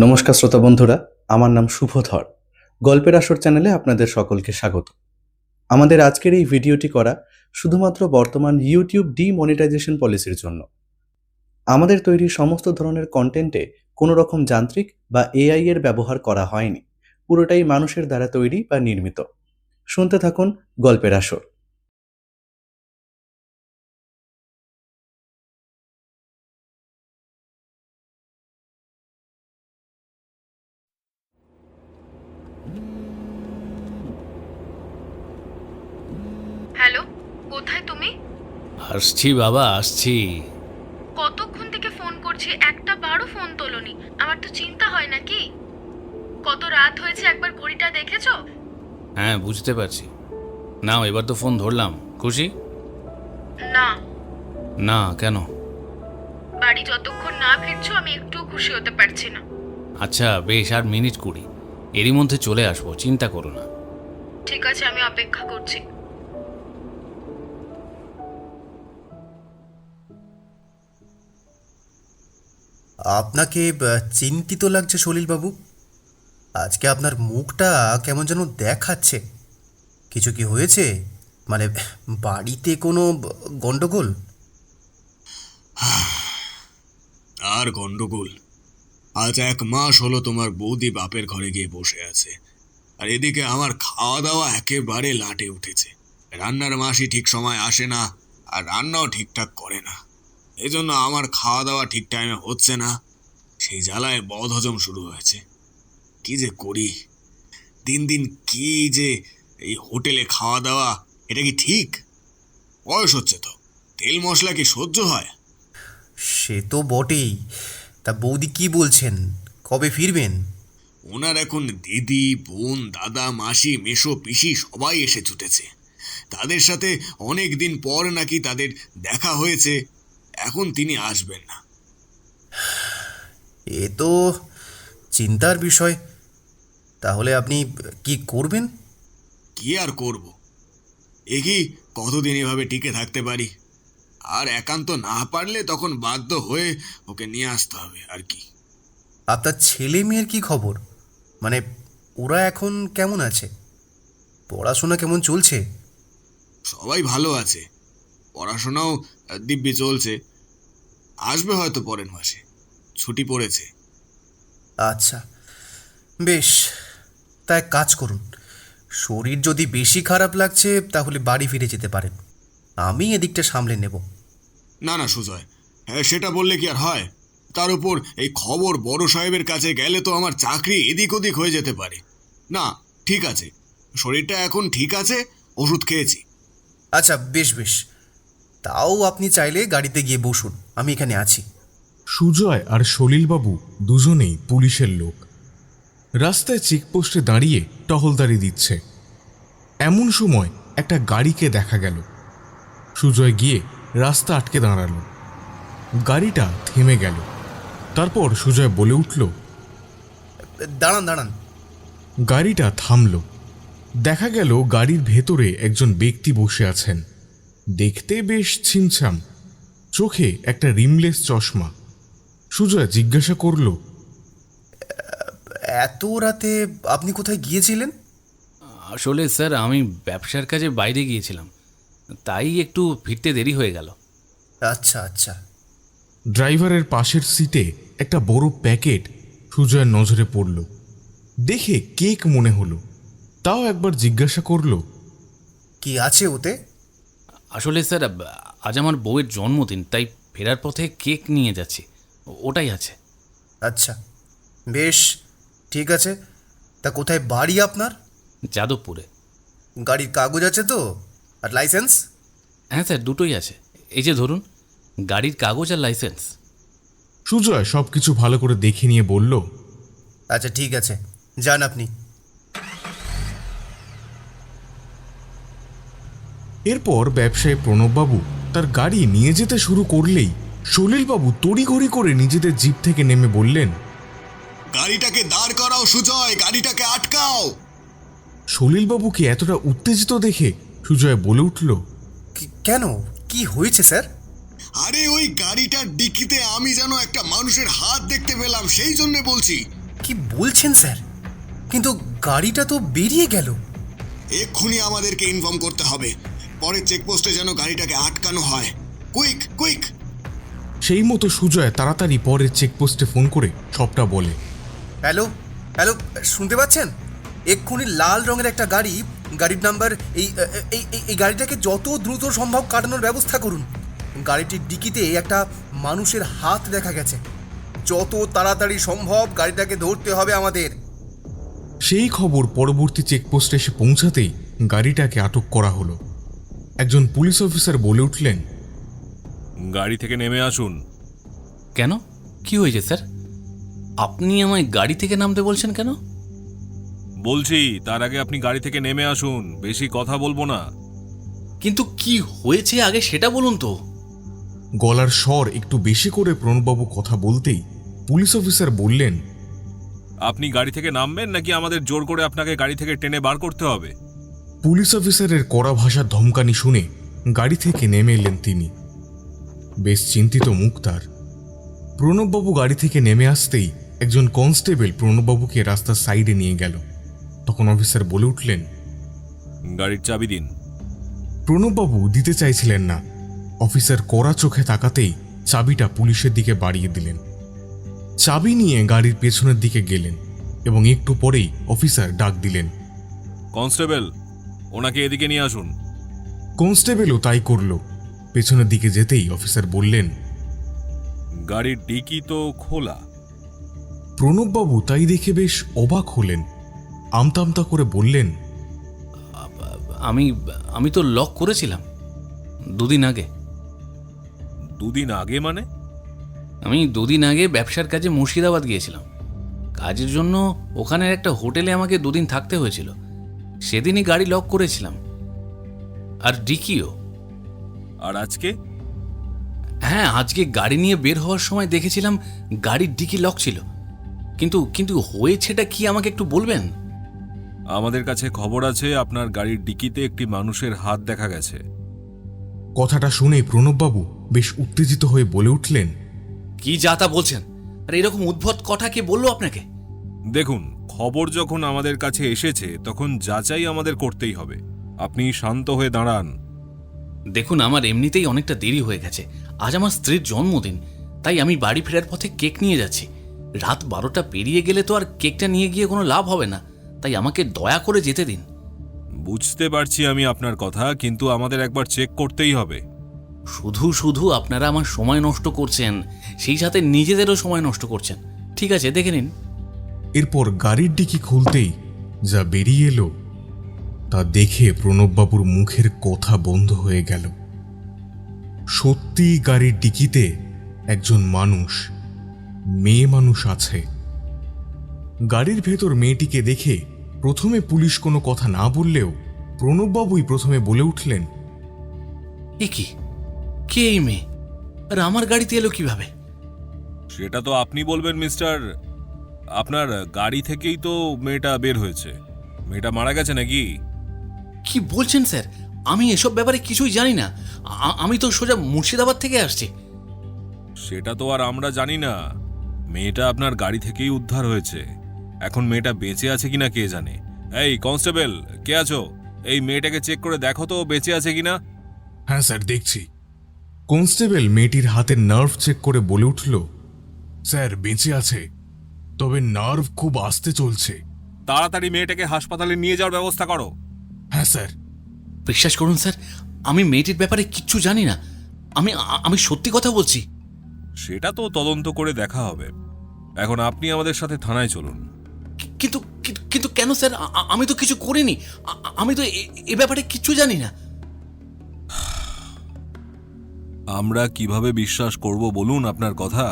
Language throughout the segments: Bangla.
নমস্কার শ্রোতা বন্ধুরা, আমার নাম শুভধর। গল্পের আসর চ্যানেলে আপনাদের সকলকে স্বাগত। আমাদের আজকের এই ভিডিওটি করা শুধুমাত্র বর্তমান ইউটিউব ডিমনিটাইজেশন পলিসির জন্য। আমাদের তৈরি সমস্ত ধরনের কন্টেন্টে কোনো রকম যান্ত্রিক বা এআই এর ব্যবহার করা হয়নি। পুরোটাই মানুষের দ্বারা তৈরি বা নির্মিত। শুনতে থাকুন গল্পের আসর। হ্যালো, কোথায় তুমি? আসছি বাবা, আসছি। কতক্ষণ থেকে ফোন করছি, একটা বারও ফোন তোলোনি। আমার তো চিন্তা হয় নাকি? কত রাত হয়েছে, একবার ঘড়িটা দেখেছো? হ্যাঁ, বুঝতে পারছি। নাও, এবার তো ফোন ধরলাম। খুশি? না। না কেন? বাড়ি যতক্ষণ না ফিরছো আমি একটুও খুশি হতে পারছি না। আচ্ছা বেশ, আর মিনিট 20, এরই মধ্যে চলে আসবো, চিন্তা করো না। ঠিক আছে, আমি অপেক্ষা করছি। আপনাকে চিন্তিত লাগছে সলিলবাবু। আজকে আপনার মুখটা কেমন যেন দেখাচ্ছে। কিছু কি হয়েছে? মানে বাড়িতে কোনো গন্ডগোল? আর গন্ডগোল? আজ 1 মাস হলো তোমার বৌদি বাপের ঘরে গিয়ে বসে আছে, আর এদিকে আমার খাওয়া দাওয়া একেবারে লাটে উঠেছে। রান্নার মাসি ঠিক সময় আসে না, আর রান্নাও ঠিকঠাক করে না। এজন্য আমার খাওয়া দাওয়া ঠিক টাইমে হচ্ছে না। সেই জ্বালায় বদহজম শুরু হয়েছে। কি যে করি, দিন দিন কি যে এই হোটেলে খাওয়া দাওয়া, এটা কি ঠিক? বয়স হচ্ছে তো, তেল মশলা কি সহ্য হয়? সে তো বটেই। তা বৌদি কি বলছেন, কবে ফিরবেন? ওনার এখন দিদি, বোন, দাদা, মাসি, মেসো, পিসি সবাই এসে ছুটেছে। তাদের সাথে অনেক দিন পর নাকি তাদের দেখা হয়েছে। এখন তিনি আসবেন না। এ তো চিন্তার বিষয়। তাহলে আপনি কি করবেন? কি আর করব? কি কতদিন এভাবে টিকে থাকতে পারি? আর একান্ত না পারলে তখন বাধ্য হয়ে ওকে নিয়ে আসতে হবে আর কি। আপনার ছেলে মেয়ের কি খবর? মানে ওরা এখন কেমন আছে? পড়াশোনা কেমন চলছে? সবাই ভালো আছে, পড়াশোনাও দিব্যি চলছে। আসবে হয়তো পরের মাসে, ছুটি পড়েছে। আচ্ছা, বেশ। তা এক কাজ করুন, শরীর যদি বেশি খারাপ লাগছে তাহলে বাড়ি ফিরে যেতে পারেন। আমি এদিকটা সামলে নেব। না না সুজয়, হ্যাঁ সেটা বললে কি আর হয়? তার উপর এই খবর বড় সাহেবের কাছে গেলে তো আমার চাকরি এদিক ওদিক হয়ে যেতে পারে। না, ঠিক আছে, শরীরটা এখন ঠিক আছে, ওষুধ খেয়েছি। আচ্ছা বেশ বেশ, তাও আপনি চাইলে গাড়িতে গিয়ে বসুন, আমি এখানে আছি। সুজয় আর সলিলবাবু দুজনেই পুলিশের লোক। রাস্তায় চেকপোস্টে দাঁড়িয়ে টহলদারি দিচ্ছে। এমন সময় একটা গাড়িকে দেখা গেল। সুজয় গিয়ে রাস্তা আটকে দাঁড়ালো। গাড়িটা থেমে গেল। তারপর সুজয় বলে উঠল, দাঁড়ান দাঁড়ান। গাড়িটা থামল। দেখা গেল গাড়ির ভেতরে একজন ব্যক্তি বসে আছেন। দেখতে বেশ ছিমছাম, চোখে একটা রিমলেস চশমা। সুজয় জিজ্ঞাসা করল, এত রাতে আপনি কোথায় গিয়েছিলেন? আসলে স্যার, আমি ব্যবসার কাজে বাইরে গিয়েছিলাম, তাই একটু ফিরতে দেরি হয়ে গেল। আচ্ছা আচ্ছা। ড্রাইভারের পাশের সিটে একটা বড় প্যাকেট সুজয়ের নজরে পড়ল। দেখে কেক মনে হলো, তাও একবার জিজ্ঞাসা করল, কি আছে ওতে? আসলে স্যার, আজ আমার বউয়ের জন্মদিন, তাই ফেরার পথে কেক নিয়ে যাচ্ছি, ওটাই আছে। আচ্ছা বেশ, ঠিক আছে। তা কোথায় বাড়ি আপনার? যাদবপুরে। গাড়ির কাগজ আছে তো, আর লাইসেন্স? হ্যাঁ স্যার, দুটোই আছে। এই যে ধরুন, গাড়ির কাগজ আর লাইসেন্স। সুজয় সবকিছু ভালো করে দেখে নিয়ে বলল, আচ্ছা ঠিক আছে, যান আপনি। এরপর ব্যবসায়ী প্রণববাবু তার গাড়ি নিয়ে যেতে শুরু করলেই সলিলবাবু তড়িঘড়ি করে নিজেদের জিপ থেকে নেমে বললেন, গাড়িটাকে দাঁড় করাও সুজয়, গাড়িটাকে আটকাও। সলিলবাবুকে এতটা উত্তেজিত দেখে সুজয় বলে উঠল, কেন, কি হয়েছে স্যার? আরে ওই গাড়িটার ডিকিতে আমি যেন একটা মানুষের হাত দেখতে পেলাম, সেই জন্য বলছি। কি বলছেন স্যার? কিন্তু গাড়িটা তো বেরিয়ে গেল। এক্ষুনি আমাদেরকে ইনফর্ম করতে হবে, পরের চেকপোস্টে যেন গাড়িটাকে আটকানো হয়। Quick quick! সেই মতো সুজয় তাড়াতাড়ি পরের চেকপোস্টে ফোন করে সবটা বলে। হ্যালো হ্যালো, শুনতে পাচ্ছেন? এক্ষুনি লাল রঙের একটা গাড়ি, গাড়ির নাম্বার এই গাড়িটাকে যত দ্রুত সম্ভব কাটানোর ব্যবস্থা করুন। গাড়িটির ডিকিতে একটা মানুষের হাত দেখা গেছে। যত তাড়াতাড়ি সম্ভব গাড়িটাকে ধরতে হবে আমাদের। সেই খবর পরবর্তী চেকপোস্টে এসে পৌঁছাতেই গাড়িটাকে আটক করা হলো। একজন পুলিশ অফিসার বলে উঠলেন, গাড়ি থেকে নেমে আসুন। কেন, কি হয়েছে স্যার? আপনি আমায় গাড়ি থেকে নামতে বলছেন কেন? বলছি তার আগে আপনি গাড়ি থেকে নেমে আসুন, বেশি কথা বলবো না। কিন্তু কি হয়েছে আগে সেটা বলুন তো। গলার স্বর একটু বেশি করে প্রণববাবু কথা বলতেই পুলিশ অফিসার বললেন, আপনি গাড়ি থেকে নামবেন নাকি আমাদের জোর করে আপনাকে গাড়ি থেকে টেনে বার করতে হবে? পুলিশ অফিসারের কড়া ভাষার ধমকানি শুনে গাড়ি থেকে নেমে এলেন তিনি। বেশ চিন্তিত মুখ তার। প্রণববাবু গাড়ি থেকে নেমে আসতেই একজন কনস্টেবল প্রণববাবুকে রাস্তার সাইডে নিয়ে গেল। তখন অফিসার বলে উঠলেন, গাড়ির চাবি দিন। প্রণববাবু দিতে চাইছিলেন না। অফিসার কড়া চোখে তাকাতেই চাবিটা পুলিশের দিকে বাড়িয়ে দিলেন। চাবি নিয়ে গাড়ির পেছনের দিকে গেলেন এবং একটু পরেই অফিসার ডাক দিলেন, কনস্টেবল, ওনাকে এদিকে নিয়ে আসুন। কনস্টেবলও তাই করল। পেছনের দিকে যেতেই অফিসার বললেন, গাড়ির ডিকি তো খোলা। প্রণববাবু তাই দেখে বেশ অবাক হলেন। আমতা করে বললেন, আমি আমি তো লক করেছিলাম 2 দিন আগে। 2 দিন আগে মানে? আমি 2 দিন আগে ব্যবসার কাজে মুর্শিদাবাদ গিয়েছিলাম। কাজের জন্য ওখানের একটা হোটেলে আমাকে 2 দিন থাকতে হয়েছিল। সেদিনই গাড়ি লক করেছিলাম, আর ডিকিও। আর আজকে? হ্যাঁ, আজকে গাড়ি নিয়ে বের হওয়ার সময় দেখেছিলাম গাড়ির ডিকি লক ছিল। কিন্তু কিন্তু হয়েছেটা কি আমাকে একটু বলবেন? আমাদের কাছে খবর আছে আপনার গাড়ির ডিকিতে একটি মানুষের হাত দেখা গেছে। কথাটা শুনে প্রণববাবু বেশ উত্তেজিত হয়ে বলে উঠলেন, কি যা তা বলছেন? আর এরকম উদ্ভট কথা কে বললো আপনাকে? দেখুন, খবর যখন আমাদের কাছে এসেছে তখন যাচাই আমাদের করতেই হবে। আপনি শান্ত হয়ে দাঁড়ান। দেখুন, আমার এমনিতেই অনেকটা দেরি হয়ে গেছে। আজ আমার স্ত্রীর জন্মদিন, তাই আমি বাড়ি ফেরার পথে কেক নিয়ে যাচ্ছি। রাত 12টা পেরিয়ে গেলে তো আর কেকটা নিয়ে গিয়ে কোনো লাভ হবে না, তাই আমাকে দয়া করে যেতে দিন। বুঝতে পারছি আমি আপনার কথা, কিন্তু আমাদের একবার চেক করতেই হবে। শুধু শুধু আপনারা আমার সময় নষ্ট করছেন, সেই সাথে নিজেদেরও সময় নষ্ট করছেন। ঠিক আছে, দেখে নিন। এরপর গাড়ির ডিকি খুলতেই যা বেরিয়ে এলো তা দেখে প্রণববাবুর মুখের কথা বন্ধ হয়ে গেল। সত্যি গাড়ির ডিকিতে একজন মানুষ, মেয়ে মানুষ আছে। গাড়ির ভেতর মেয়েটিকে দেখে প্রথমে পুলিশ কোনো কথা না বললেও প্রণববাবুই প্রথমে বলে উঠলেন, এ কি, কে এই মেয়ে? আর আমার গাড়িতে এলো কিভাবে? সেটা তো আপনি বলবেন মিস্টার। আপনার গাড়ি থেকেই তো মেয়েটা বের হয়েছে। মেয়েটা মারা গেছে নাকি? কি বলছেন স্যার? আমি এসব ব্যাপারে কিছুই জানি না। আমি তো সোজা মুর্শিদাবাদ থেকে আসছি। সেটা তো আর আমরা জানি না। মেয়েটা আপনার গাড়ি থেকেই উদ্ধার হয়েছে। এখন মেয়েটা বেঁচে আছে কিনা কে জানে। এই কনস্টেবল, কে আছো? এই মেয়েটাকে চেক করে দেখো তো বেঁচে আছে কিনা। হ্যাঁ স্যার, দেখছি। কনস্টেবল মেয়েটির হাতের নার্ভ চেক করে বলে উঠল, স্যার বেঁচে আছে, তবে নার্ভ খুব আস্তে চলছে। তাড়াতাড়ি মেয়েটাকে হাসপাতালে নিয়ে যাওয়ার ব্যবস্থা করো। হ্যাঁ স্যার। বিশ্বাস করুন স্যার, আমি মেয়েটির ব্যাপারে কিচ্ছু জানি না। আমি সত্যি কথা বলছি। সেটা তো তদন্ত করে দেখা হবে। এখন আপনি আমাদের সাথে থানায় চলুন। কিন্তু কিন্তু কিন্তু কেন স্যার? আমি তো কিছু করিনি। আমি তো এ ব্যাপারে কিচ্ছু জানি না। আমরা কিভাবে বিশ্বাস করব বলুন আপনার কথা?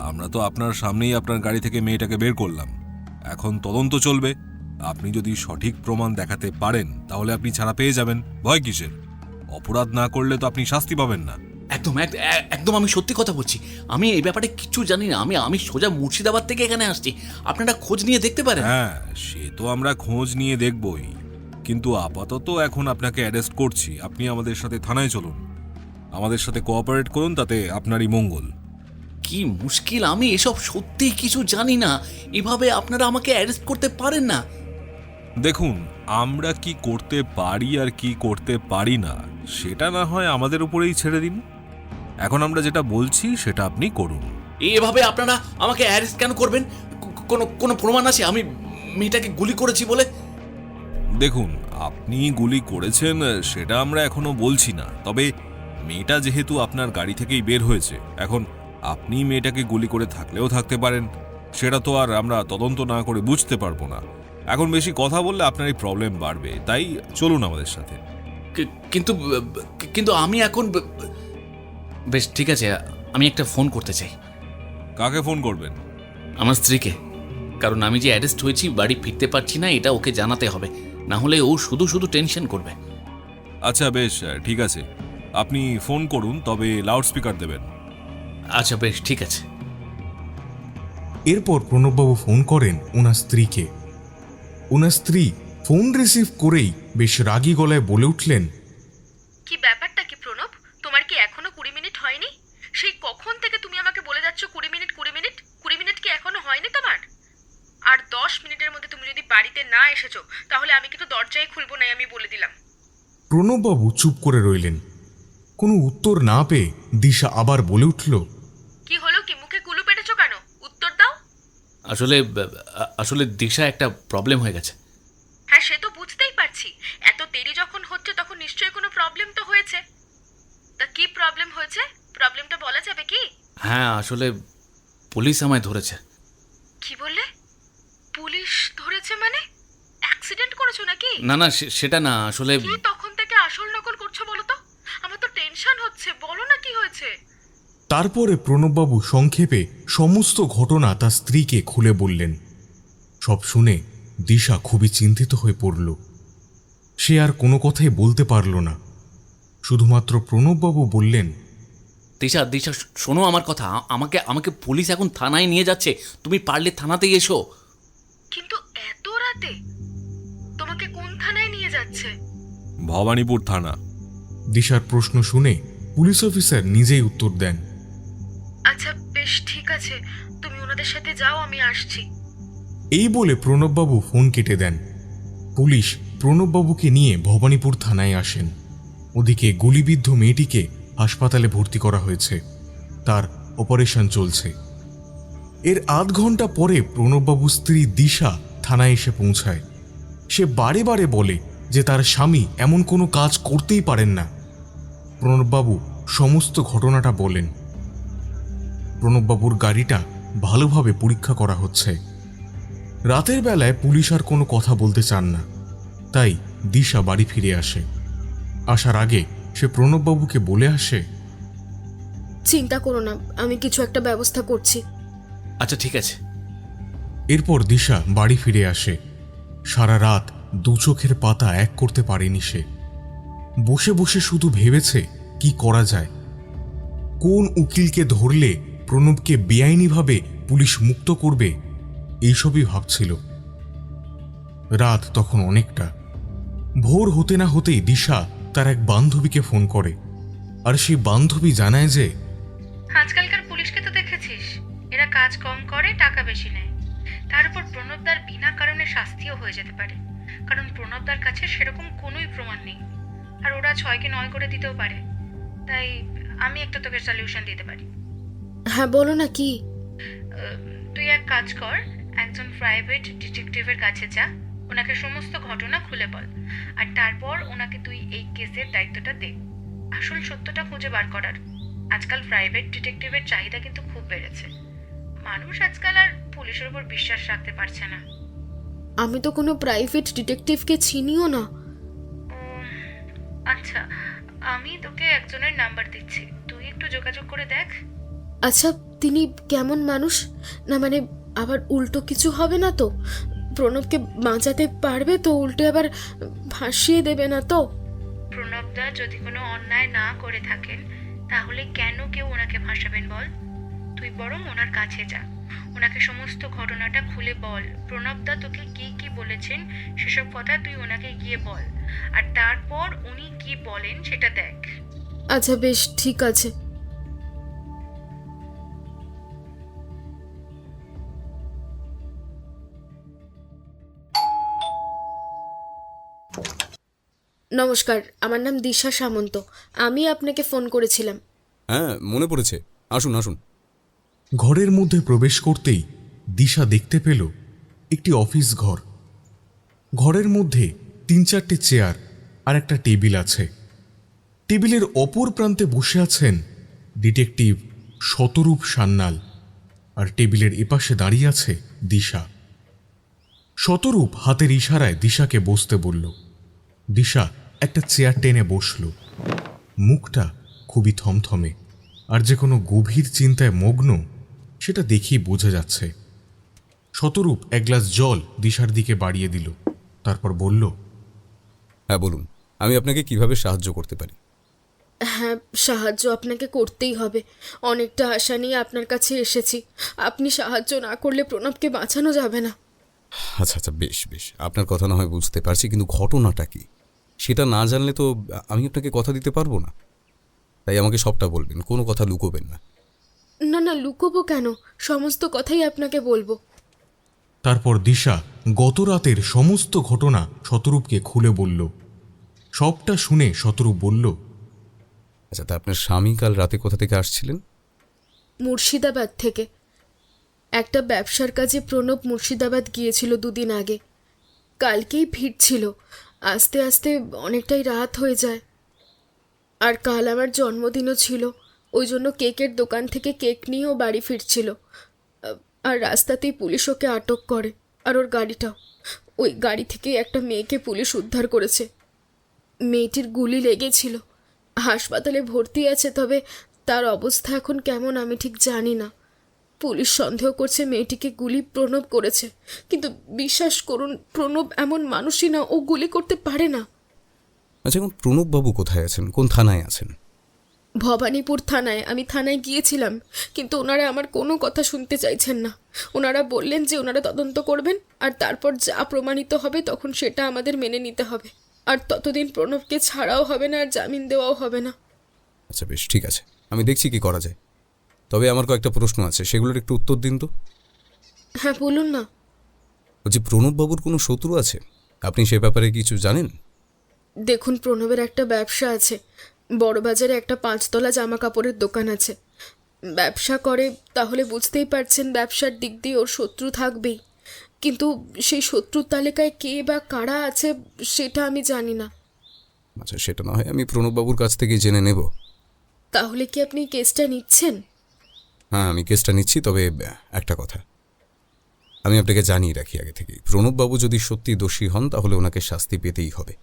আমরা তো আপনার সামনেই আপনার গাড়ি থেকে মেয়েটাকে বের করলাম। এখন তদন্ত চলবে। আপনি যদি সঠিক প্রমাণ দেখাতে পারেন তাহলে আপনি ছাড়া পেয়ে যাবেন। ভয় কিসের? অপরাধ না করলে তো আপনি শাস্তি পাবেন না। একদম আমি সত্যি কথা বলছি। আমি এই ব্যাপারে কিচ্ছু জানি না। আমি সোজা মুর্শিদাবাদ থেকে এখানে আসছি। আপনারা খোঁজ নিয়ে দেখতে পারেন। হ্যাঁ, সে তো আমরা খোঁজ নিয়ে দেখবই, কিন্তু আপাতত এখন আপনাকে অ্যারেস্ট করছি। আপনি আমাদের সাথে থানায় চলুন, আমাদের সাথে কোঅপারেট করুন, তাতে আপনারই মঙ্গল। কি মুশকিল, আমি এসব সত্যি কিছু জানি না। এভাবে আপনারা আমাকে অ্যারেস্ট করতে পারেন না। দেখুন, আমরা কি করতে পারি আর কি করতে পারি না সেটা না হয় আমাদের উপরেই ছেড়ে দিন। এখন আমরা যেটা বলছি সেটা আপনি করুন। এভাবে আপনারা আমাকে অ্যারেস্ট কেন করবেন? কোনো কোনো প্রমাণ আছে আমি মেয়েটাকে গুলি করেছি বলে? দেখুন, আপনি গুলি করেছেন সেটা আমরা এখনো বলছি না, তবে মেয়েটা যেহেতু আপনার গাড়ি থেকেই বের হয়েছে, এখন আপনি মেয়েটাকে গুলি করে থাকলেও থাকতে পারেন, সেটা তো আর আমরা তদন্ত না করে বুঝতে পারবো না। এখন বেশি কথা বললে আপনারই প্রবলেম বাড়বে, তাই চলুন আমাদের সাথে। কিন্তু কিন্তু আমি এখন বেশ ঠিক আছে, আমি একটা ফোন করতে চাই। কাকে ফোন করবেন? আমার স্ত্রীকে, কারণ আমি যে অ্যারেস্ট হয়েছি, বাড়ি ফিরতে পারছি না, এটা ওকে জানাতে হবে, না হলে ও শুধু শুধু টেনশন করবে। আচ্ছা বেশ, ঠিক আছে, আপনি ফোন করুন, তবে লাউড স্পিকার দেবেন। আচ্ছা বেশ ঠিক আছে। এরপর প্রণববাবু ফোন করেন ওনার স্ত্রীকে। ওনার স্ত্রী ফোন রিসিভ করেই বেশ রাগী গলায় বলে উঠলেন, কি ব্যাপারটা কি প্রণব? তোমার কি এখনো 20 মিনিট হয়নি? সেই কখন থেকে তুমি আমাকে বলে যাচ্ছ 20 মিনিট 20 মিনিট 20 মিনিট কি এখনো হয়নি তোমার? আর 10 মিনিটের মধ্যে তুমি যদি বাড়িতে না এসেছো তাহলে আমি কিন্তু দরজাই খুলবো না, আমি বলে দিলাম। প্রণববাবু চুপ করে রইলেন। কোনো উত্তর না পেয়ে দিশা আবার বলে উঠল, কি হলো, কি মুখে কুলু পেটেছো কেন? উত্তর দাও। আসলে দিশা একটা প্রবলেম হয়ে গেছে। হ্যাঁ, সে তো বুঝতেই পারছি। এত দেরি যখন হচ্ছে তখন নিশ্চয়ই কোনো প্রবলেম তো হয়েছে। তা কি প্রবলেম হয়েছে? প্রবলেমটা বলা যাবে কি? হ্যাঁ, আসলে পুলিশ আমায় ধরেছে। কি বললে? পুলিশ ধরেছে মানে? অ্যাক্সিডেন্ট করেছো নাকি? না না, সেটা না, আসলে কি তখন থেকে আসল নকল করছো বলো তো? আমার তো টেনশন হচ্ছে, বলো না কি হয়েছে। তারপরে প্রণববাবু সংক্ষেপে সমস্ত ঘটনা তার স্ত্রীকে খুলে বললেন। সব শুনে দিশা খুবই চিন্তিত হয়ে পড়ল। সে আর কোনো কথাই বলতে পারল না। শুধুমাত্র প্রণববাবু বললেন, দিশা দিশা শোনো আমার কথা, আমাকে আমাকে পুলিশ এখন থানায় নিয়ে যাচ্ছে, তুমি পারলে থানাতেই এসো। কিন্তু এত রাতে তোমাকে কোন থানায় নিয়ে যাচ্ছে? ভবানীপুর থানা। দিশার প্রশ্ন শুনে পুলিশ অফিসার নিজেই উত্তর দেন। আচ্ছা বেশ ঠিক আছে, তুমি ওনাদের সাথে যাও, আমি আসছি। এই বলে প্রণববাবু ফোন কেটে দেন। পুলিশ প্রণববাবুকে নিয়ে ভবানীপুর থানায় আসেন। ওদিকে গুলিবিদ্ধ মেয়েটিকে হাসপাতালে ভর্তি করা হয়েছে, তার অপারেশন চলছে। এর আধ ঘন্টা পরে প্রণববাবুর স্ত্রী দিশা থানায় এসে পৌঁছায়। সে বারে বারে বলে যে তার স্বামী এমন কোনো কাজ করতেই পারেন না। প্রণববাবু সমস্ত ঘটনাটা বলেন। প্রণববাবুর গাড়িটা ভালোভাবে পরীক্ষা করা হচ্ছে। রাতের বেলায় পুলিশ আর কোনো কথা বলতে চান না, তাই দিশা বাড়ি ফিরে আসে। আসার আগে সে প্রণববাবুকে বলে আসে, চিন্তা করো না, আমি কিছু একটা ব্যবস্থা করছি। আচ্ছা ঠিক আছে। এরপর দিশা বাড়ি ফিরে আসে। সারা রাত দু চোখের পাতা এক করতে পারেনি সে। বসে বসে শুধু ভেবেছে কি করা যায়, কোন উকিলকে ধরলে প্রণবকে বেআইনিভাবে পুলিশ মুক্ত করবে, এইসবই ভাবছিল। রাত তখন অনেকটা। ভোর হতে না হতেই দিশা তার এক বান্ধবীকে ফোন করে, আর সেই বান্ধবী জানায় যে আজকালকার পুলিশকে তো দেখেছিস, এরা কাজ কম করে, টাকা বেশি নেয়। তার উপর প্রণবদার বিনা কারণে শাস্তিও হয়ে যেতে পারে, কারণ প্রণবদার কাছে সেরকম কোনোই প্রমাণ নেই, আর ওরা 6কে 9 করে দিতেও পারে। তাই আমি একটা তোকে সলিউশন দিতে পারি। হ্যাঁ বলো না, কি? তুই এক কাজ কর, একজন প্রাইভেট ডিটেকটিভের কাছে যা, ওনাকে সমস্ত ঘটনা খুলে বল, আর তারপর ওনাকে তুই এই কেসের দায়িত্বটা দে, আসল সত্যটা খুঁজে বার করার। আজকাল প্রাইভেট ডিটেকটিভের চাহিদা কিন্তু খুব বেড়েছে। মানুষ আজকাল আর পুলিশের উপর বিশ্বাস রাখতে পারছে না। আমি তো কোনো প্রাইভেট ডিটেকটিভকে চিনিও না। আচ্ছা, আমি তোকে একজনের নাম্বার দিচ্ছি, তুই একটু যোগাযোগ করে দেখ। আচ্ছা, তিনি কেমন মানুষ? না মানে আবার উল্টো কিছু হবে না তো? প্রণবকে বাঁচাতে পারবে তো? উল্টে আবার ভাসিয়ে দেবে না তো? প্রণবদা যদি কোনো অন্যায় না করে থাকেন তাহলে কেন কেউ ওনাকে ভাসাবেন বল? তুই বরং ওনার কাছে যা, ওনাকে সমস্ত ঘটনাটা খুলে বল। প্রণবদা তোকে কি কি বলেছেন সেসব কথা তুই ওনাকে গিয়ে বল, আর তারপর উনি কি বলেন সেটা দেখ। আচ্ছা বেশ ঠিক আছে। নমস্কার, আমার নাম দিশা সামন্ত। আমি আপনাকে ফোন করেছিলাম। হ্যাঁ, মনে পড়েছে। আসুন আসুন। ঘরের মধ্যে প্রবেশ করতেই দিশা দেখতে পেল একটি অফিস ঘর। ঘরের মধ্যে 3-4টে চেয়ার আর একটা টেবিল আছে। টেবিলের অপর প্রান্তে বসে আছেন ডিটেকটিভ শতরূপ সান্যাল, আর টেবিলের এপাশে দাঁড়িয়ে আছে দিশা। শতরূপ হাতের ইশারায় দিশাকে বসতে বলল। দিশা একটা চেয়ার টেনে বসল। মুখটা খুবই থমথমে, আর যে কোনো গভীর চিন্তায় মগ্ন সেটা দেখেই বোঝা যাচ্ছে। শতরূপ এক গ্লাস জল দিশার দিকে বাড়িয়ে দিল, তারপর বলল, হ্যাঁ বলুন, আমি আপনাকে কিভাবে সাহায্য করতে পারি? হ্যাঁ, সাহায্য আপনাকে করতেই হবে। অনেকটা আশা নিয়ে আপনার কাছে এসেছি। আপনি সাহায্য না করলে প্রণবকে বাঁচানো যাবে না। আচ্ছা আচ্ছা, বেশ বেশ, আপনার কথা না হয় বুঝতে পারছি, কিন্তু ঘটনাটা কি সেটা না জানলে তো আমি আপনাকে কথা দিতে পারবো না। তাই আমাকে সবটা বলবেন, কোনো কথা লুকোবেন না। না না, লুকোবো কেন? সমস্ত কথাই আপনাকে বলবো। তারপর দিশা গত রাতের সমস্ত ঘটনা শতরূপকে খুলে বলল। সবটা শুনে শতরূপ বলল, আচ্ছা, তা আপনার স্বামী কাল রাতে কোথা থেকে আসছিলেন? মুর্শিদাবাদ থেকে। একটা ব্যবসার কাজে প্রণব মুর্শিদাবাদ গিয়েছিল 2 দিন আগে। কালকেই ফিরছিল। আস্তে আস্তে অনেকটাই রাত হয়ে যায়। আর কাল আমার জন্মদিনও ছিল, ওই জন্য কেকের দোকান থেকে কেক নিয়েও বাড়ি ফিরছিল। আর রাস্তাতেই পুলিশ ওকে আটক করে, আর ওর গাড়িটাও। ওই গাড়ি থেকে একটা মেয়েকে পুলিশ উদ্ধার করেছে। মেয়েটির গুলি লেগেছিল, হাসপাতালে ভর্তি আছে, তবে তার অবস্থা এখন কেমন আমি ঠিক জানি না। পুলিশ সন্দেহ করছে মেয়েটিকে গুলি প্রণব করেছে, কিন্তু বিশ্বাস করুন, প্রণব এমন মানুষই না, ও গুলি করতে পারে না। আচ্ছা, এখন প্রণববাবু কোথায় আছেন, কোন থানায় আছেন? ভবানীপুর থানায়। আমি থানায় গিয়েছিলাম, কিন্তু ওনারা আমার কোনো কথা শুনতে চাইছেন না। ওনারা বললেন যে ওনারা তদন্ত করবেন, আর তারপর যা প্রমাণিত হবে তখন সেটা আমাদের মেনে নিতে হবে। আর ততদিন প্রণবকে ছাড়াও হবে না, আর জামিন দেওয়াও হবে না। আচ্ছা বেশ, ঠিক আছে, আমি দেখছি কি করা যায়। তবে আমার কয়েকটা প্রশ্ন আছে, সেগুলোর একটু উত্তর দিন তো। হ্যাঁ, বলুন না। বলছি, প্রণববাবুর কোনো শত্রু আছে? আপনি সে ব্যাপারে কিছু জানেন? দেখুন, প্রণবের একটা ব্যবসা আছে। বড়বাজারে একটা 5তলা জামা কাপড়ের দোকান আছে। ব্যবসা করে, তাহলে বুঝতেই পারছেন ব্যবসার দিক দিয়ে ওর শত্রু থাকবেই। কিন্তু সেই শত্রুর তালিকায় কে বা কারা আছে সেটা আমি জানি না। আচ্ছা, সেটা না হয় আমি প্রণববাবুর কাছ থেকে জেনে নেব। তাহলে কি আপনি কেসটা নিচ্ছেন? হ্যাঁ, আমি কেসটা নিচ্ছি, তবে একটা কথা আমি আপনাকে জানিয়ে রাখি আগে থেকেই, প্রণববাবু যদি সত্যি দোষী হন তাহলে ওনাকে শাস্তি পেতেই হবে।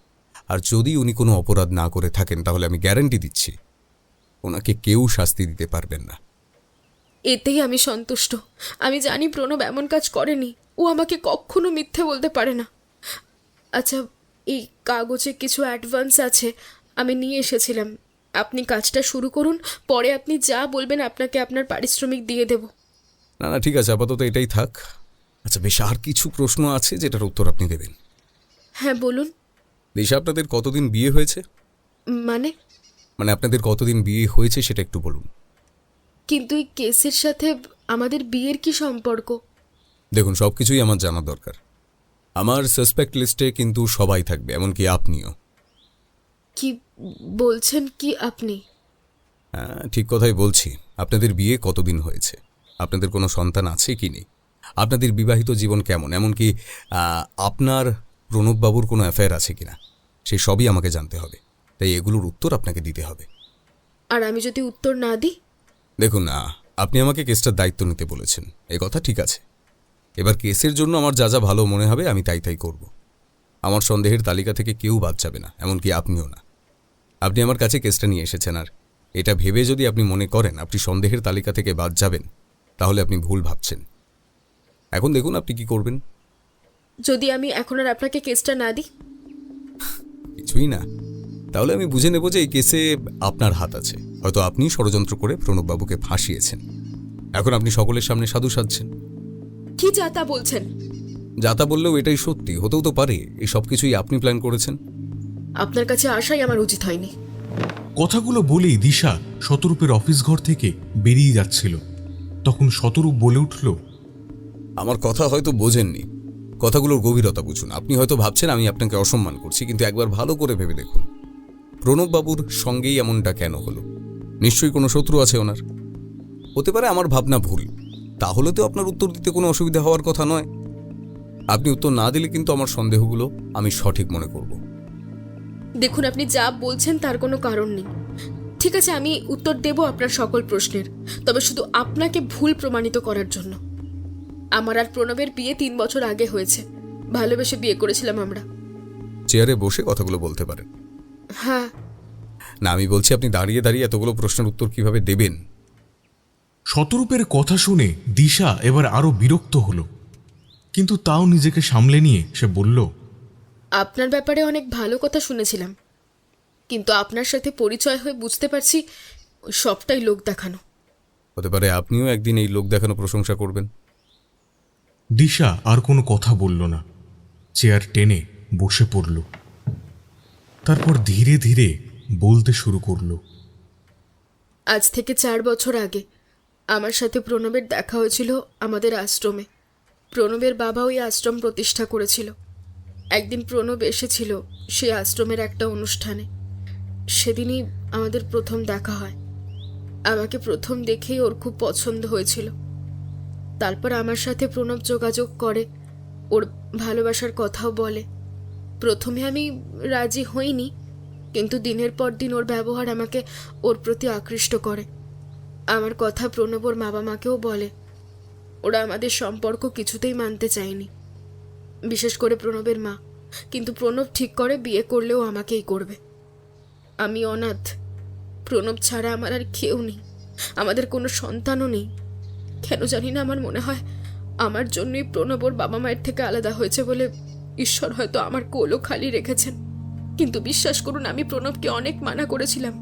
আর যদি উনি কোনো অপরাধ না করে থাকেন তাহলে আমি গ্যারান্টি দিচ্ছি ওনাকে কেউ শাস্তি দিতে পারবেন না। এতেই আমি সন্তুষ্ট। আমি জানি প্রণব এমন কাজ করেনি। ও আমাকে কখনো মিথ্যে বলতে পারে না। আচ্ছা, এই কাগজে কিছু অ্যাডভান্স আছে, আমি নিয়ে এসেছিলাম। আপনি কাজটা শুরু করুন, পরে আপনি যা বলবেন আপনাকে আপনার পারিশ্রমিক দিয়ে দেব। না না, ঠিক আছে, আপাতত এটাই থাক। আচ্ছা বেশ, আর কিছু প্রশ্ন আছে যেটার উত্তর আপনি দেবেন। হ্যাঁ, বলুন। দিশা, আপনাদের কতদিন বিয়ে হয়েছে? মানে মানে আপনাদের কতদিন বিয়ে হয়েছে সেটা একটু বলুন। কিন্তু এই কেসের সাথে আমাদের বিয়ের কি সম্পর্ক? দেখুন, সব কিছুই আমার জানা দরকার। আমার সাসপেক্ট লিস্টে কিন্তু সবাই থাকবে, এমনকি আপনিও। কি বলছেন কি আপনি? হ্যাঁ, ঠিক কথাই বলছি। আপনাদের বিয়ে কতদিন হয়েছে? আপনাদের কোনো সন্তান আছে কি নেই? আপনাদের বিবাহিত জীবন কেমন? এমনকি আপনার প্রণববাবুর কোনো অ্যাফেয়ার আছে কিনা, সেই সবই আমাকে জানতে হবে। তাই এগুলোর উত্তর আপনাকে দিতে হবে। আর আমি যদি উত্তর না দিই? দেখুন, আপনি আমাকে কেসটার দায়িত্ব নিতে বলেছেন, এই কথা ঠিক আছে। এবার কেসের জন্য আমার যা যা ভালো মনে হবে আমি তাই তাই করব। আমার সন্দেহের তালিকা থেকে কেউ বাদ যাবে না, এমনকি আপনিও না। আপনি আমার কাছে কেসটা নিয়ে এসেছেন, আর এটা ভেবে যদি আপনি মনে করেন আপনি সন্দেহের তালিকা থেকে বাদ যাবেন তাহলে আপনি ভুল ভাবছেন। এখন দেখুন আপনি কি করবেন। যদি আমি এখন আর আপনাকে কেসটা না দিই? কিছুই না, তাহলে আমি বুঝে নেব যে এই কেসে আপনার হাত আছে। হয়তো আপনি ষড়যন্ত্র করে প্রণববাবুকে ফাঁসিয়েছেন। এখন আপনি সকলের সামনে সাধু সাজছেন। কি যা তা বলছেন? যাতা বললেও এটাই সত্যি, হতেও তো পারে এই সব কিছুই আপনি প্ল্যান করেছেন। আপনার কাছে আসাই আমার উচিত হয়নি। কথাগুলো বলেই দিশা শতরূপের অফিস ঘর থেকে বেরিয়ে যাচ্ছিল। তখন শতরূপ বলে উঠল, আমার কথা হয়তো বোঝেননি, কথাগুলোর গভীরতা বুঝুন। আপনি হয়তো ভাবছেন আমি আপনাকে অসম্মান করছি, কিন্তু একবার ভালো করে ভেবে দেখুন, প্রণববাবুর সঙ্গেই এমনটা কেন হলো? নিশ্চয়ই কোনো শত্রু আছে ওনার। হতে পারে আমার ভাবনা ভুল, তাহলে তো আপনার উত্তর দিতে কোনো অসুবিধা হওয়ার কথা নয়। আপনি উত্তর না দিলে কিন্তু আমার সন্দেহগুলো আমি সঠিক মনে করব। দেখুন, আপনি যা বলছেন তার কোনো কারণ নেই। ঠিক আছে, আমি উত্তর দেব আপনার সকল প্রশ্নের, তবে শুধু আপনাকে ভুল প্রমাণিত করার জন্য। আমার আর প্রণবের বিয়ে 3 বছর আগে হয়েছে। ভালোবেসে বিয়ে করেছিলাম আমরা। চেয়ারে বসে কথাগুলো বলতে পারেন। হ্যাঁ। না, আমি বলছি আপনি দাঁড়িয়ে দাঁড়িয়ে এতগুলো প্রশ্নের উত্তর কিভাবে দেবেন? শতরূপের কথা শুনে দিশা এবার আরো বিরক্ত হলো, কিন্তু তাও নিজেকে সামলে নিয়ে সে বলল, আপনার ব্যাপারে অনেক ভালো কথা শুনেছিলাম, কিন্তু আপনার সাথে পরিচয় হয়ে বুঝতে পারছি সবটাই লোক দেখানো। হতে পারে আপনিও একদিন এই লোক দেখানো প্রশংসা করবেন। দিশা আর কোনো কথা বলল না, চেয়ার টেনে বসে পড়ল। তারপর ধীরে ধীরে বলতে শুরু করলো। আজ থেকে 4 বছর আগে আমার সাথে প্রণবের দেখা হয়েছিল আমাদের আশ্রমে। প্রণবের বাবা ওই আশ্রম প্রতিষ্ঠা করেছিল। একদিন প্রণব এসেছিল সেই আশ্রমের একটা অনুষ্ঠানে। সেদিনই আমাদের প্রথম দেখা হয়। আমাকে প্রথম দেখেই ওর খুব পছন্দ হয়েছিল। তারপর আমার সাথে প্রণব যোগাযোগ করে, ওর ভালোবাসার কথাও বলে। প্রথমে আমি রাজি হইনি, কিন্তু দিনের পর দিন ওর ব্যবহার আমাকে ওর প্রতি আকৃষ্ট করে। আমার কথা প্রণব ওর বাবা মাকেও বলে। ওরা আমাদের সম্পর্ক কিছুতেই মানতে চায়নি, বিশেষ করে প্রণবের মা। কিন্তু প্রণব ঠিক করে বিয়ে করলেও আমাকেই করবে। আমি অনাথ। প্রণব ছাড়া আমার আর কেউ নেই, আমাদের কোনো সন্তানও নেই। কেন জানি না, আমার মনে হয় আমার জন্যই প্রণব ওর বাবা মায়ের থেকে আলাদা হয়েছে বলে ঈশ্বর হয়তো আমার কোলও খালি রেখেছেন। কিন্তু বিশ্বাস করুন, আমি প্রণবকে অনেক মানা করেছিলাম,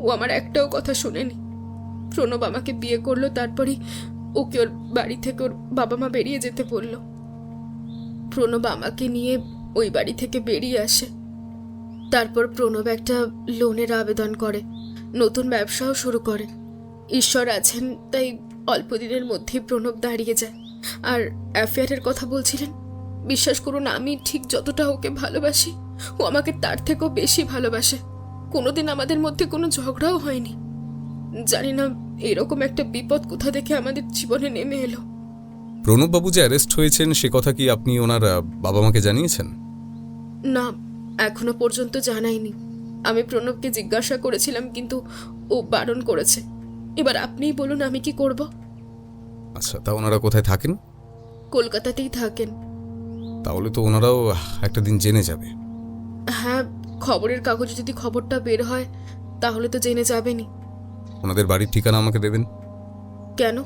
ও আমার একটাও কথা শোনেনি। প্রণব আমাকে বিয়ে করলো, তারপরই ওকে ওর বাড়ি থেকে ওর বাবা মা বেরিয়ে যেতে বলল। প্রণব আমাকে নিয়ে ওই বাড়ি থেকে বেরিয়ে আসে। তারপর প্রণব একটা লোনের আবেদন করে, নতুন ব্যবসাও শুরু করে। ঈশ্বর আছেন, তাই অল্প দিনের মধ্যেই প্রণব দাঁড়িয়ে যায়। আর অ্যাফেয়ারের কথা বলছিলেন, বিশ্বাস করুন আমি ঠিক যতটা ওকে ভালোবাসি, ও আমাকে তার থেকেও বেশি ভালোবাসে। কোনোদিন আমাদের মধ্যে কোনো ঝগড়াও হয়নি। জানি না এরকম একটা বিপদ কোথা থেকে আমাদের জীবনে নেমে এলো। প্রণববাবু যে অ্যারেস্ট হয়েছেন সে কথা কি আপনি ওনার বাবা মাকে জানিয়েছেন? না, এখনো পর্যন্ত জানাইনি। আমি প্রণবকে জিজ্ঞাসা করেছিলাম, কিন্তু ও বারণ করেছে। এবার আপনিই বলুন আমি কি করব। আচ্ছা, তা ওনারা কোথায় থাকেন? কলকাতাতেই থাকেন। তাহলে তো ওনারাও একটা দিন জেনে যাবে। হ্যাঁ, খবরের কাগজে যদি খবরটা বের হয় তাহলে তো জেনে যাবেনি। ওনাদের বাড়ির ঠিকানা আমাকে দেবেন? কেন?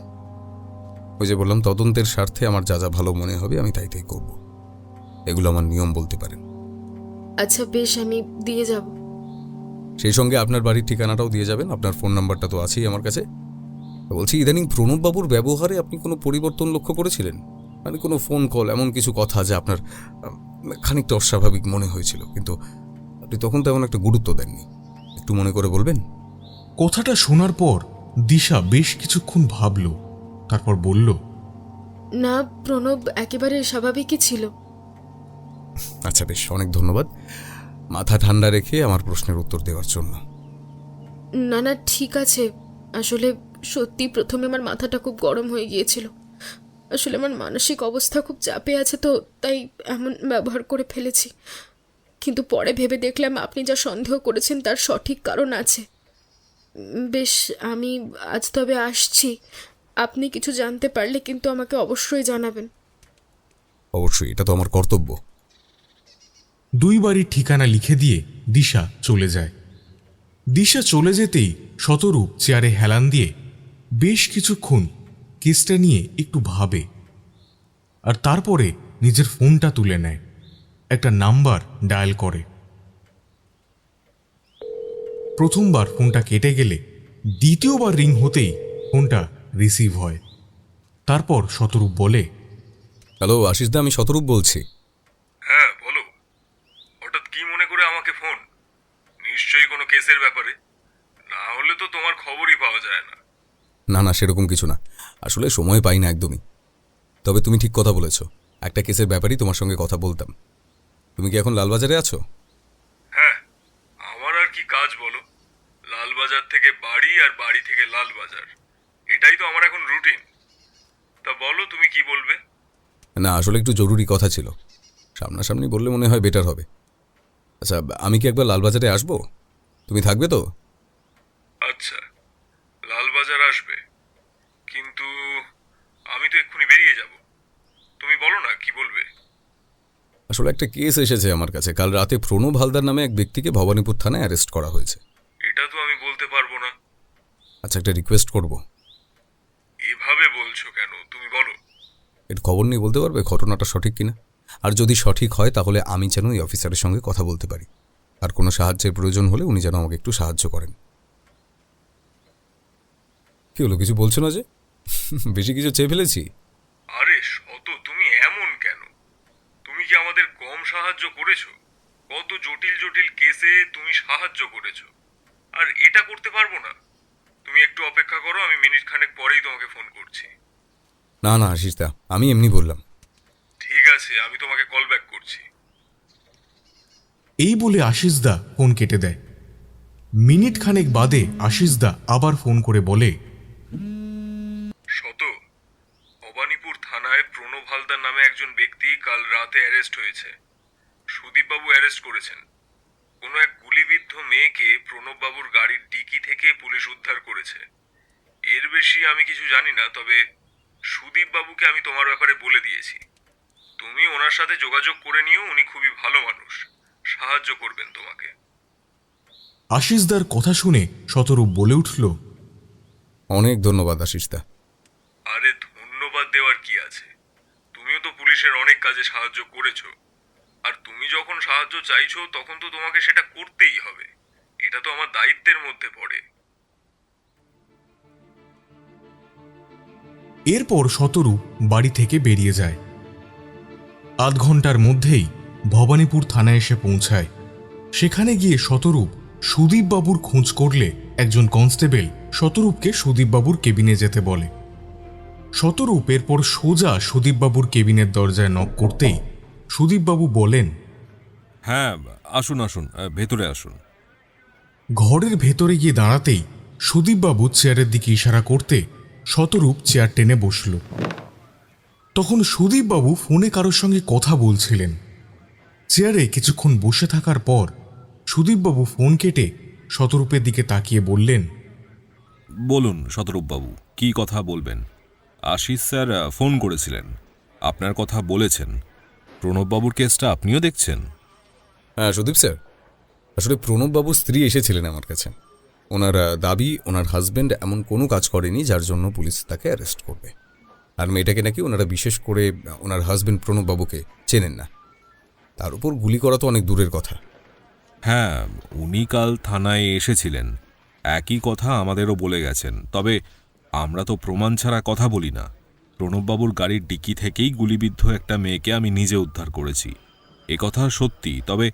ওই যে বললাম, তদন্তের স্বার্থে আমার যা যা ভালো মনে হবে আমি তাই তাই করব। এগুলো আমার নিয়ম বলতে পারেন। আচ্ছা বেশ, আমি দিয়ে যাব। সেই সঙ্গে আপনার বাড়ির ঠিকানাটাও দিয়ে যাবেন। আপনার ফোন নাম্বারটা তো আছেই আমার কাছে। বলছি, ইদানিং প্রণববাবুর ব্যবহারে আপনি কোনো পরিবর্তন লক্ষ্য করেছিলেন? মানে কোনো ফোন কল, এমন কিছু কথা যা আপনার খানিকটা অস্বাভাবিক মনে হয়েছিল, কিন্তু আপনি তখন তেমন একটা গুরুত্ব দেননি। একটু মনে করে বলবেন? কথাটা শোনার পর দিশা বেশ কিছুক্ষণ ভাবল, তারপর বলল, না, প্রণব একেবারে স্বাভাবিকই ছিল। আচ্ছা বেশ, অনেক ধন্যবাদ মাথা ঠান্ডা রেখে আমার প্রশ্নের উত্তর দেওয়ার জন্য। না না, ঠিক আছে। আসলে সত্যি প্রথমে আমার মাথাটা খুব গরম হয়ে গিয়েছিল। আসলে আমার মানসিক অবস্থা খুব চাপে আছে, তো তাই এমন ব্যবহার করে ফেলেছি। কিন্তু পরে ভেবে দেখলাম আপনি যা সন্দেহ করেছেন তার সঠিক কারণ আছে। বেশ, আমি আজ তবে আসছি। আপনি কিছু জানতে পারলে কিন্তু আমাকে অবশ্যই জানাবেন। অবশ্যই, এটা তো আমার কর্তব্য। 2 বাড়ির ঠিকানা লিখে দিয়ে দিশা চলে যায়। দিশা চলে যেতেই শতরূপ চেয়ারে হেলান দিয়ে বেশ কিছুক্ষণ কেসটা নিয়ে একটু ভাবে, আর তারপরে নিজের ফোনটা তুলে নেয়, একটা নাম্বার ডায়াল করে। প্রথমবার ফোনটা কেটে গেলে দ্বিতীয়বার রিং হতেই ফোনটা রিসিভ হয়। তারপর শতরূপ বলে, হ্যালো আশিসদা, আমি শতরূপ বলছি। হ্যাঁ বলো, হঠাৎ কি মনে করে আমাকে ফোন? নিশ্চয়ই কোনো কেসের ব্যাপারে, না হলে তো তোমার খবরই পাওয়া যায় না। না না, সেরকম কিছু না, আসলে সময় পাই না একদমই। তবে তুমি ঠিক কথা বলেছ, একটা কেসের ব্যাপারেই তোমার সঙ্গে কথা বলতাম। তুমি কি এখন লালবাজারে আছো? হ্যাঁ, আমার আর কি কাজ বলো? লালবাজার থেকে বাড়ি আর বাড়ি থেকে লালবাজার, এটাই তো আমার এখন রুটিন। তা বলো, তুমি কি বলবে? না, আসলে একটু জরুরি কথা ছিল, সামনাসামনি বললে মনে হয় বেটার হবে। আচ্ছা, আমি কি একবার লালবাজারে আসবো? তুমি থাকবে তো? আচ্ছা, লালবাজার আসবে, কিন্তু আমি তো এক্ষুনি বেরিয়ে যাব। তুমি বলো না, কি বলবে? আসলে একটা কেস এসেছে আমার কাছে। কাল রাতে প্রণব হালদার নামে এক ব্যক্তিকে ভবানীপুর থানায় অ্যারেস্ট করা হয়েছে। এটা তো আমি বলতে পারবো না। আচ্ছা, একটা রিকোয়েস্ট করব। এভাবে বলছো কেন? তুমি বলো। এর খবর নিয়ে বলতে পারবে ঘটনাটা সঠিক কিনা? আর যদি সঠিক হয় তাহলে আমি যেন ওই অফিসারের সঙ্গে কথা বলতে পারি, আর কোনো সাহায্যের প্রয়োজন হলে উনি যেন আমাকে একটু সাহায্য করেন। কি হলো, কিছু বলছো না যে? বেশি কিছু চেয়ে ফেলেছি? আরে শত, তুমি এমন কেন? তুমি কি আমাদের কম সাহায্য করেছো? কত জটিল জটিল কেসে তুমি সাহায্য করেছো, আর এটা করতে পারবো না? তুমি একটু অপেক্ষা করো, আমি মিনিট খানেক পরেই তোমাকে ফোন করছি। না না আশিস দা, আমি এমনি বললাম। ঠিক আছে, আমি তোমাকে কল ব্যাক করছি। এই বলে আশিসদা ফোন কেটে দেয়। মিনিট খানেক বাদে আশিসদা আবার ফোন করে বলে, শত, ভবানীপুর থানায় প্রণব হালদার নামে একজন ব্যক্তি কাল রাতে অ্যারেস্ট হয়েছে। সুদীপবাবু অ্যারেস্ট করেছেন। কোনো এক গুলিবিদ্ধ মেয়েকে প্রণববাবুর গাড়ির ডিকি থেকে পুলিশ উদ্ধার করেছে। এর বেশি আমি কিছু জানি না, তবে সুদীপবাবুকে আমি তোমার ব্যাপারে বলে দিয়েছি। তুমি ওনার সাথে যোগাযোগ করে নিও, উনি খুবই ভালো মানুষ, সাহায্য করবেন তোমাকে। আশিসদার কথা শুনে শতরূপ বলে উঠল, অনেক ধন্যবাদ আশিস দা। আরে ধন্যবাদ দেওয়ার কি আছে? তুমিও তো পুলিশের অনেক কাজে সাহায্য করেছো, আর তুমি যখন সাহায্য চাইছো তখন তো তোমাকে সেটা করতেই হবে। এটা তো আমার দায়িত্বের মধ্যে পড়ে। এরপর শতরূপ বাড়ি থেকে বেরিয়ে যায়। আধ ঘন্টার মধ্যেই ভবানীপুর থানায় এসে পৌঁছায়। সেখানে গিয়ে শতরূপ সুদীপবাবুর খোঁজ করলে একজন কনস্টেবল শতরূপকে সুদীপবাবুর কেবিনে যেতে বলে। শতরূপ এরপর সোজা সুদীপবাবুর কেবিনের দরজায় নক করতেই সুদীপবাবু বলেন, হ্যাঁ, আসুন আসুন, ভেতরে আসুন। ঘরের ভেতরে গিয়ে দাঁড়াতেই সুদীপবাবু চেয়ারের দিকে ইশারা করতে শতরূপ চেয়ার টেনে বসল। তখন সুদীপবাবু ফোনে কারোর সঙ্গে কথা বলছিলেন। চেয়ারে কিছুক্ষণ বসে থাকার পর সুদীপবাবু ফোন কেটে শতরূপের দিকে তাকিয়ে বললেন, বলুন শতরূপবাবু, কি কথা বলবেন? আশিস স্যার ফোন করেছিলেন, আপনার কথা বলেছেন। প্রণববাবুর কেসটা আপনিও দেখছেন? হ্যাঁ সুদীপ স্যার, আসলে প্রণববাবুর স্ত্রী এসেছিলেন আমার কাছে। ওনার দাবি ওনার হাজব্যান্ড এমন কোনো কাজ করেনি যার জন্য পুলিশ তাকে অ্যারেস্ট করবে। আর মেয়েটাকে নাকি ওনারা বিশেষ করে ওনার হাজব্যান্ড প্রণববাবুকে চেনেন না। তার উপর গুলি করা তো অনেক দূরের কথা। হ্যাঁ, উনি কাল থানায় এসেছিলেন, একই কথা আমাদেরও বলে গেছেন। তবে আমরা তো প্রমাণ ছাড়া কথা বলি না। প্রণববাবুর গাড়ির ডিকি থেকেই গুলিবিদ্ধ একটা মেয়েকে আমি নিজে উদ্ধার করেছি, এ কথা সত্যি। তবে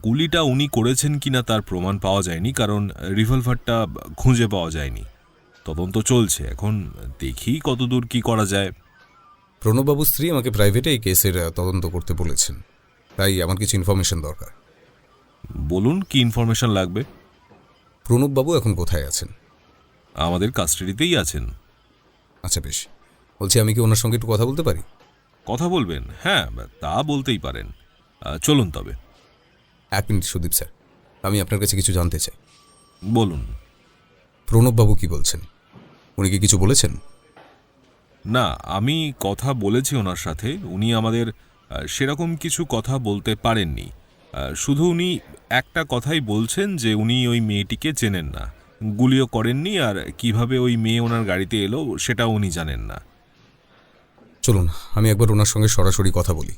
গুলিটা উনি করেছেন কিনা তার প্রমাণ পাওয়া যায়নি, কারণ রিভলভারটা খুঁজে পাওয়া যায়নি। তদন্ত চলছে, এখন দেখি কতদূর কি করা যায়। প্রণববাবুর স্ত্রী আমাকে প্রাইভেটে এই কেসের তদন্ত করতে বলেছেন, তাই আমার কিছু ইনফরমেশন দরকার। বলুন, কি ইনফরমেশন লাগবে? প্রণববাবু এখন কোথায় আছেন? আমাদের কাস্টাডিতেই আছেন। আচ্ছা বেশ, বলছি আমি কি ওনার সঙ্গে একটু কথা বলতে পারি? কথা বলবেন? হ্যাঁ, তা বলতেই পারেন। চলুন তবে। 1 মিনিট সুদীপ স্যার, আমি আপনার কাছে কিছু জানতে চাই। বলুন। প্রণববাবু কি বলছেন? উনি কি কিছু বলেছেন? না, আমি কথা বলেছি ওনার সাথে। উনি আমাদের সেরকম কিছু কথা বলতে পারেননি। শুধু উনি একটা কথাই বলছেন যে উনি ওই মেয়েটিকে চেনেন না, গুলিও করেননি, আর কিভাবে ওই মেয়ে ওনার গাড়িতে এলো সেটাও উনি জানেন না। চলুন আমি একবার ওনার সঙ্গে সরাসরি কথা বলি।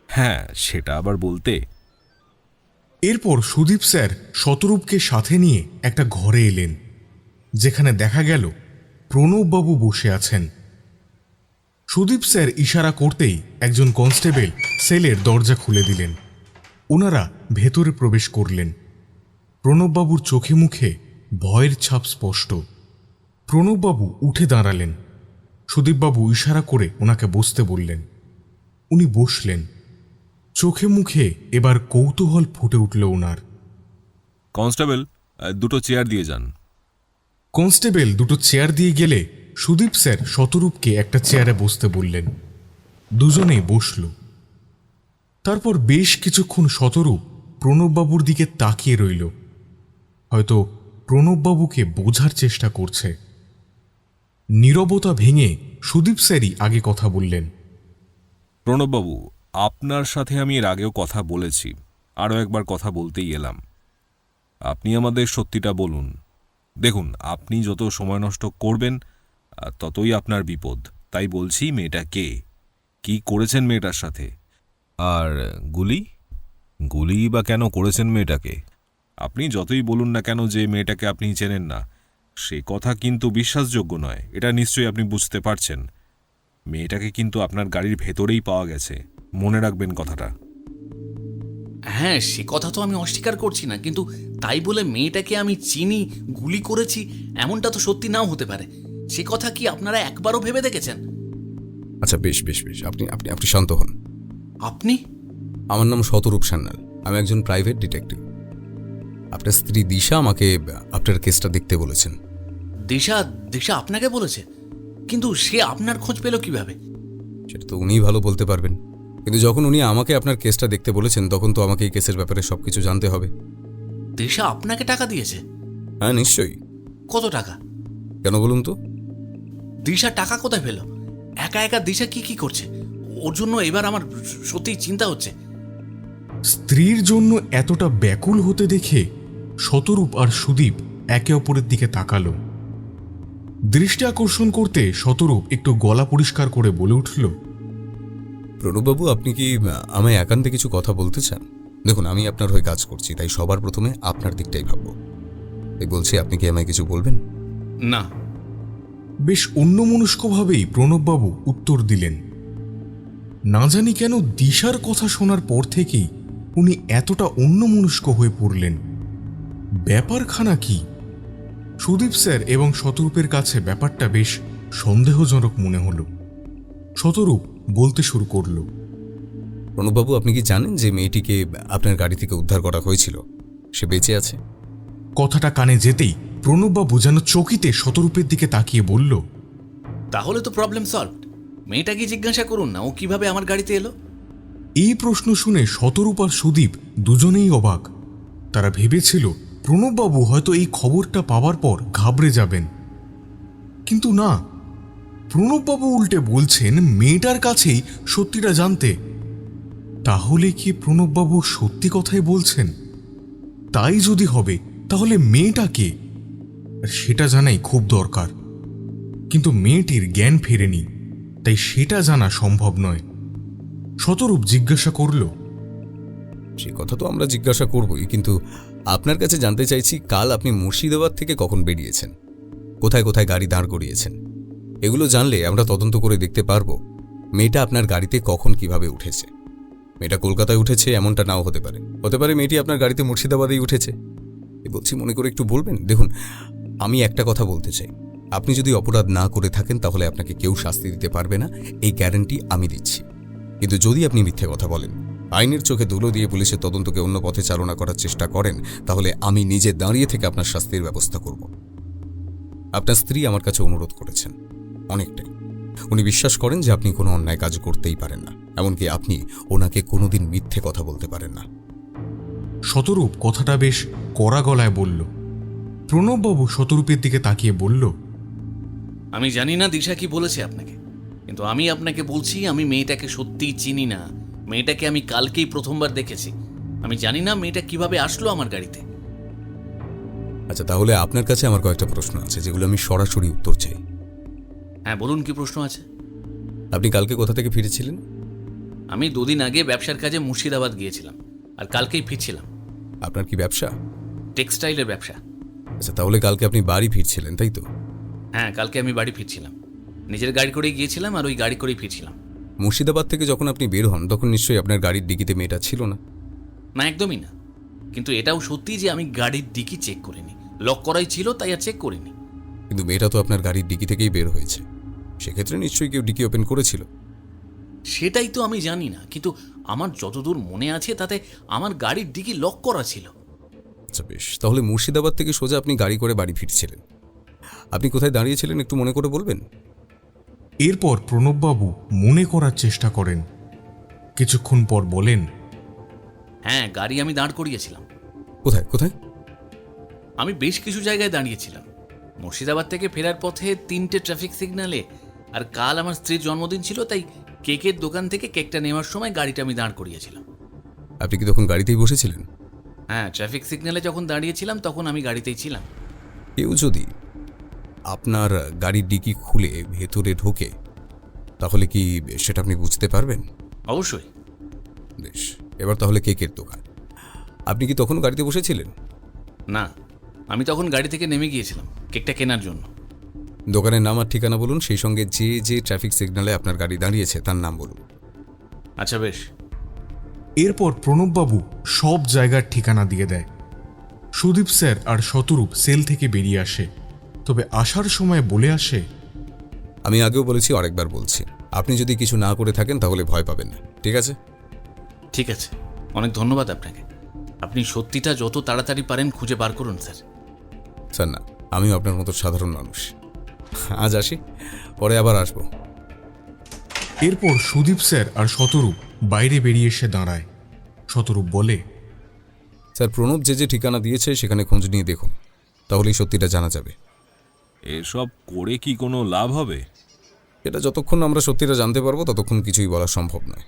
হ্যাঁ, সেটা আবার বলতে। এরপর সুদীপ স্যার শতরূপকে সাথে নিয়ে একটা ঘরে এলেন, যেখানে দেখা গেল প্রণববাবু বসে আছেন। সুদীপ স্যার ইশারা করতেই একজন কনস্টেবল সেলের দরজা খুলে দিলেন। ওনারা ভেতরে প্রবেশ করলেন। প্রণববাবুর চোখে মুখে ভয়ের ছাপ স্পষ্ট। প্রণববাবু উঠে দাঁড়ালেন। সুদীপবাবু ইশারা করে ওনাকে বসতে বললেন। উনি বসলেন। চোখে মুখে এবার কৌতূহল ফুটে উঠল ওনার। কনস্টেবল, দুটো চেয়ার দিয়ে যান। কনস্টেবল দুটো চেয়ার দিয়ে গেলে সুদীপ স্যার শতরূপকে একটা চেয়ারে বসতে বললেন। দুজনেই বসল। তারপর বেশ কিছুক্ষণ শতরূপ প্রণববাবুর দিকে তাকিয়ে রইল, হয়তো প্রণববাবুকে বোঝার চেষ্টা করছে। নীরবতা ভেঙে সুদীপ স্যারই আগে কথা বললেন। প্রণববাবু, আপনার সাথে আমি এর আগেও কথা বলেছি, আরও একবার কথা বলতেই এলাম। আপনি আমাদের সত্যিটা বলুন। দেখুন, আপনি যত সময় নষ্ট করবেন ততই আপনার বিপদ। তাই বলছি, মেয়েটা কে, কি করেছেন মেয়েটার সাথে, আর গুলি বা কেন করেছেন মেয়েটাকে? আপনি যতই বলুন না কেন যে মেয়েটাকে আপনি চেনেন না, সে কথা কিন্তু বিশ্বাসযোগ্য নয়। এটা নিশ্চয়ই আপনি বুঝতে পারছেন। মেয়েটাকে কিন্তু আপনার গাড়ির ভেতরেই পাওয়া গেছে, মনে রাখবেন কথাটা। হ্যাঁ, সে কথা তো আমি অস্বীকার করছি না, কিন্তু তাই বলে মেয়েটাকে আমি চিনি, গুলি করেছি, এমনটা তো সত্যি নাও হতে পারে। সে কথা কি আপনারা একবারও ভেবে দেখেছেন? আচ্ছা, বেশ বেশ বেশ, আপনি আপনি আপনি শান্ত হন। আপনি? আমার নাম শতরূপ সান্যাল, আমি একজন প্রাইভেট ডিটেকটিভ। আপনার স্ত্রী দিশা আমাকে আপনার কেসটা দেখতে বলেছেন। দিশা আপনাকে বলেছে? কিন্তু সে আপনার খোঁজ পেল কিভাবে? সেটা তো উনিই ভালো বলতে পারবেন, কিন্তু যখন উনি আমাকে আপনার কেসটা দেখতে বলেছেন তখন তো আমাকে এই কেসের ব্যাপারে সবকিছু জানতে হবে। দিশা আপনাকে টাকা দিয়েছে? হ্যাঁ, নিশ্চয়ই। কত টাকা? কেন বলুন তো? দিশা টাকা কোথায় পেল? একা একা দিশা কি করছে? ওর জন্য এবার আমার সত্যিই চিন্তা হচ্ছে। স্ত্রীর জন্য এতটা ব্যাকুল হতে দেখে শতরূপ আর সুদীপ একে অপরের দিকে তাকালো। দৃষ্টি আকর্ষণ করতে শতরূপ একটু গলা পরিষ্কার করে বলে উঠল, প্রণববাবু, আপনি কি আমায় একান্তে কিছু কথা বলতে চান? দেখুন, আমি আপনার হয়ে কাজ করছি, তাই সবার প্রথমে আপনার দিকটাই ভাবব। এই বলছি, আপনি কি আমায় কিছু বলবেন? না। বেশ অন্যমনস্কভাবেই প্রণববাবু উত্তর দিলেন। না জানি কেন দিশার কথা শোনার পর থেকেই উনি এতটা অন্যমনস্ক হয়ে পড়লেন। ব্যাপারখানা কি? সুদীপ স্যার এবং শতরূপের কাছে ব্যাপারটা বেশ সন্দেহজনক মনে হল। শতরূপ বলতে শুরু করল, প্রণববাবু, আপনি কি জানেন যে মেয়েটিকে আপনার গাড়ি থেকে উদ্ধার করা হয়েছিল সে বেঁচে আছে? কথাটা কানে যেতেই প্রণববাবু যেন চকিতে শতরূপের দিকে তাকিয়ে বলল, তাহলে তো প্রবলেম সলভড। মেয়েটাকে জিজ্ঞাসা করুন না, ও কিভাবে আমার গাড়িতে এলো। এই প্রশ্ন শুনে শতরূপ আর সুদীপ দুজনেই অবাক। তারা ভেবেছিল প্রণববাবু হয়তো এই খবরটা পাওয়ার পর ঘাবড়ে যাবেন, কিন্তু না, প্রণববাবু উল্টে বলছেন মেয়েটার কাছেই সত্যিটা জানতে। তাহলে কি প্রণববাবু সত্যি কথাই বলছেন? তাই যদি হবে তাহলে মেয়েটাকে সেটা জানাই খুব দরকার। কিন্তু মেয়েটির জ্ঞান ফেরেনি, তাই সেটা জানা সম্ভব নয়। শতরূপ জিজ্ঞাসা করল, সে কথা তো আমরা জিজ্ঞাসা করবই, কিন্তু আপনার কাছে জানতে চাইছি, কাল আপনি মুর্শিদাবাদ থেকে কখন বেরিয়েছেন, কোথায় কোথায় গাড়ি দাঁড় করিয়েছেন? এগুলো জানলে আমরা তদন্ত করে দেখতে পারবো মেয়েটা আপনার গাড়িতে কখন কিভাবে উঠেছে। মেয়েটা কলকাতায় উঠেছে এমনটা নাও হতে পারে, হতে পারে মেয়েটি আপনার গাড়িতে মুর্শিদাবাদেই উঠেছে। বলছি, মনে করে একটু বলবেন। দেখুন, আমি একটা কথা বলতে চাই, আপনি যদি অপরাধ না করে থাকেন তাহলে আপনাকে কেউ শাস্তি দিতে পারবে না, এই গ্যারান্টি আমি দিচ্ছি। কিন্তু যদি আপনি মিথ্যে কথা বলেন, আইনের চোখে ধুলো দিয়ে পুলিশের তদন্তকে অন্য পথে চালনা করার চেষ্টা করেন, তাহলে আমি নিজে দাঁড়িয়ে থেকে আপনার শাস্তির ব্যবস্থা করব। আপনার স্ত্রী আমার কাছে অনুরোধ করেছেন অনেকটাই। উনি বিশ্বাস করেন যে আপনি কোনো অন্যায় কাজ করতেই পারেন না, এমনকি আপনি ওনাকে কোনোদিন মিথ্যে কথা বলতে পারেন না। শতরূপ কথাটা বেশ কড়া গলায় বলল। প্রণববাবু শতরূপের দিকে তাকিয়ে বলল, আমি জানি না দিশা কি বলেছে আপনাকে, কিন্তু আমি আপনাকে বলছি, আমি মেয়েটাকে সত্যিই চিনি না। মেয়েটাকে আমি কালকেই প্রথমবার দেখেছি। আমি জানি না মেয়েটা কিভাবে আসলো আমার গাড়িতে। আচ্ছা, তাহলে আপনার কাছে আমার কয়েকটা প্রশ্ন আছে যেগুলো আমি সরাসরি উত্তর চাই। হ্যাঁ, বলুন, কি প্রশ্ন আছে? আপনি কালকে কোথা থেকে ফিরেছিলেন? আমি 2 দিন আগে ব্যবসার কাজে মুর্শিদাবাদ গিয়েছিলাম, আর কালকেই ফিরছিলাম। আপনার কি ব্যবসা? টেক্সটাইলের ব্যবসা। আচ্ছা, তাহলে কালকে আপনি বাড়ি ফিরছিলেন, তাই তো? হ্যাঁ, কালকে আমি বাড়ি ফিরছিলাম। নিজের গাড়ি করেই গিয়েছিলাম, আর ওই গাড়ি করেই ফিরছিলাম। মুর্শিদাবাদ থেকে যখন আপনি বের হন তখন নিশ্চয়ই আপনার গাড়ির ডিকিতে মেয়েটা ছিল না? না, একদমই না। কিন্তু এটাও সত্যি যে আমি গাড়ির ডিকি চেক করিনি। লক করাই ছিল, তাই আর চেক করিনি। কিন্তু মেয়েটা তো আপনার গাড়ির ডিকি থেকেই বের হয়েছে, সেক্ষেত্রে নিশ্চয়ই কেউ ডিকি ওপেন করেছিল। সেটাই তো আমি জানি না, কিন্তু আমার যতদূর মনে আছে তাতে আমার গাড়ির ডিকি লক করা ছিল। আচ্ছা বেশ, তাহলে মুর্শিদাবাদ থেকে সোজা আপনি গাড়ি করে বাড়ি ফিরছিলেন। আপনি কোথায় দাঁড়িয়েছিলেন একটু মনে করে বলবেন? এরপর প্রণববাবু মনে করার চেষ্টা করেন। কিছুক্ষণ পর বলেন, হ্যাঁ, গাড়ি আমি দাঁড় করিয়েছিলাম। কোথায় কোথায়? আমি বেশ কিছু জায়গায় দাঁড়িয়েছিলাম। মুর্শিদাবাদ থেকে ফেরার পথে 3টে ট্রাফিক সিগন্যালে, আর কাল আমার স্ত্রীর জন্মদিন ছিল, তাই কেকের দোকান থেকে কেকটা নেওয়ার সময় গাড়িটা আমি দাঁড় করিয়েছিলাম। আপনি কি তখন গাড়িতেই বসেছিলেন? হ্যাঁ, ট্রাফিক সিগন্যালে যখন দাঁড়িয়েছিলাম তখন আমি গাড়িতেই ছিলাম। কেউ যদি আপনার গাড়ির ডিকি খুলে ভেতরে ঢোকে তাহলে কি সেটা আপনি বুঝতে পারবেন? অবশ্যই। বেশ, এবার তাহলে কেকের দোকান, আপনি কি তখন গাড়িতে বসেছিলেন? না, আমি তখন গাড়ি থেকে নেমে গিয়েছিলাম কেকটা কেনার জন্য। দোকানের নাম আর ঠিকানা বলুন, সেই সঙ্গে যে যে ট্রাফিক সিগন্যালে আপনার গাড়ি দাঁড়িয়েছে তার নাম বলুন। আচ্ছা বেশ। এরপর প্রণববাবু সব জায়গার ঠিকানা দিয়ে দেয়। সুদীপ স্যার আর শতরূপ সেল থেকে বেরিয়ে আসে, তবে আসার সময় বলে আসে, আমি আগেও বলেছি, আরেকবার বলছি, আপনি যদি কিছু না করে থাকেন তাহলে ভয় পাবেন না, ঠিক আছে? ঠিক আছে, অনেক ধন্যবাদ আপনাকে। আপনি সত্যিটা যত তাড়াতাড়ি পারেন খুঁজে বার করুন স্যার। স্যার না, আমিও আপনার মতো সাধারণ মানুষ। আজ আসি, পরে আবার আসবো। এরপর সুদীপ স্যার আর শতরূপ বাইরে বেরিয়ে এসে দাঁড়ায়। শতরূপ বলে, স্যার, প্রণব যে যে ঠিকানা দিয়েছে সেখানে খোঁজ নিয়ে দেখুন, তাহলেই সত্যিটা জানা যাবে। এসব করে কি কোনো লাভ হবে? এটা যতক্ষণ আমরা সত্যিটা জানতে পারবো ততক্ষণ কিছুই বলা সম্ভব নয়।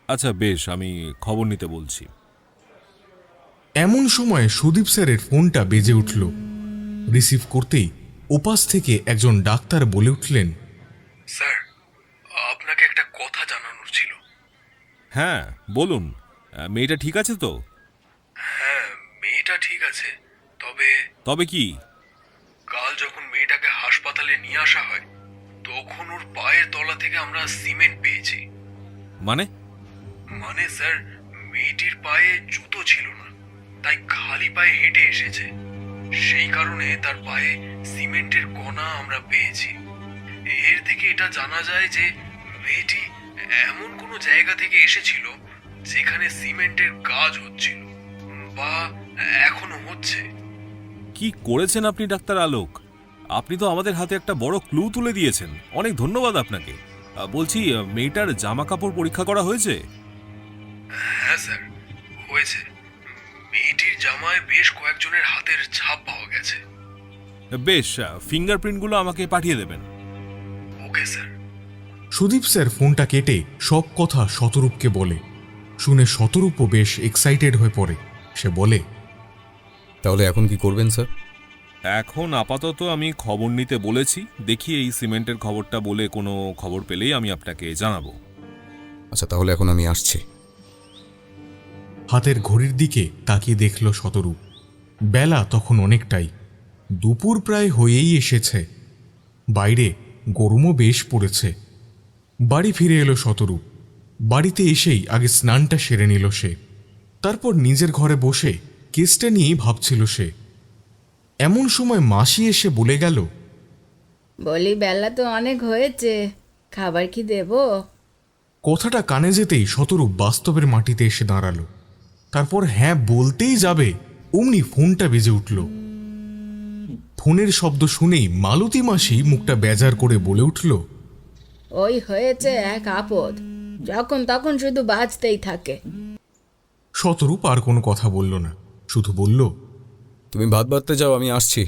আচ্ছা বেশ, আমি খবর নিতে বলছি। এমন সময় সুদীপ স্যারের ফোনটা বেজে উঠল। রিসিভ করতেই ওপাশ থেকে একজন ডাক্তার বলে উঠলেন, স্যার, আপনাকে একটা কথা জানানোর ছিল। হ্যাঁ বলুন, মেয়েটা ঠিক আছে তো? হ্যাঁ, মেয়েটা ঠিক আছে, তবে তবে কি? কাল যখন মেয়েটাকে হাসপাতালে নিয়ে আসা হয় তখন ওর পায়ের তলা থেকে আমরা সিমেন্ট পেয়েছি। মানে? মানে স্যার, মেয়েটির পায়ে জুতো ছিল না, তাই খালি পায়ে হেঁটে এসেছে। সেই কারণে তার পায়ে সিমেন্টের কণা আমরা পেয়েছি। এর থেকে এটা জানা যায় যে মেয়েটি এমন কোনো জায়গা থেকে এসেছিল যেখানে সিমেন্টের কাজ হচ্ছিল বা এখনো হচ্ছে। কি করেছেন আপনি ডাক্তার আলোক? আপনি তো আমাদের হাতে একটা বড় ক্লু তুলে দিয়েছেন, অনেক ধন্যবাদ আপনাকে। বলছি, মেয়েটার জামা কাপড় পরীক্ষা করা হয়েছে? হ্যাঁ স্যার, হয়েছে। মেয়েটির জামায় বেশ কয়েকজনের হাতের ছাপ পাওয়া গেছে। বেশ, ফিঙ্গারপ্রিন্টগুলো আমাকে পাঠিয়ে দেবেন। Okay sir. সুদীপ স্যার ফোনটা কেটে সব কথা শতরূপকে বলে। শুনে শতরূপও বেশ এক্সাইটেড হয়ে পড়ে। সে বলে, তাহলে এখন কি করবেন স্যার? এখন আপাতত আমি খবর নিতে বলেছি, দেখি এই সিমেন্টের খবরটা বলে কোনো খবর পেলেই আমি আপনাকে জানাবো। আচ্ছা, তাহলে এখন আমি আসছি। হাতের ঘড়ির দিকে তাকিয়ে দেখল শতরূপ। বেলা তখন অনেকটাই, দুপুর প্রায় হয়েই এসেছে। বাইরে গরমও বেশ পড়েছে। বাড়ি ফিরে এলো শতরূপ। বাড়িতে এসেই আগে স্নানটা সেরে নিল সে। তারপর নিজের ঘরে বসে কেসটা নিয়েই ভাবছিল সে। এমন সময় মাসি এসে বলে গেল, বলি বেলা তো অনেক হয়েছে, খাবার কি দেব? কথাটা কানে যেতেই শতরূপ বাস্তবের মাটিতে এসে দাঁড়ালো। তারপর হ্যাঁ বলতেই যাবে অমনি ফোনটা বেজে উঠল। ফোনের শব্দ শুনেই মালতী মাসি মুখটা বেজার করে বলে উঠল, ওই হয়েছে এক আপদ, যখন তখন শুধু বাজতেই থাকে। শতরূপ আর কোনো কথা বলল না, শুধু বলল, তুমি ভাত বাড়তে যাও, আমি আসছি।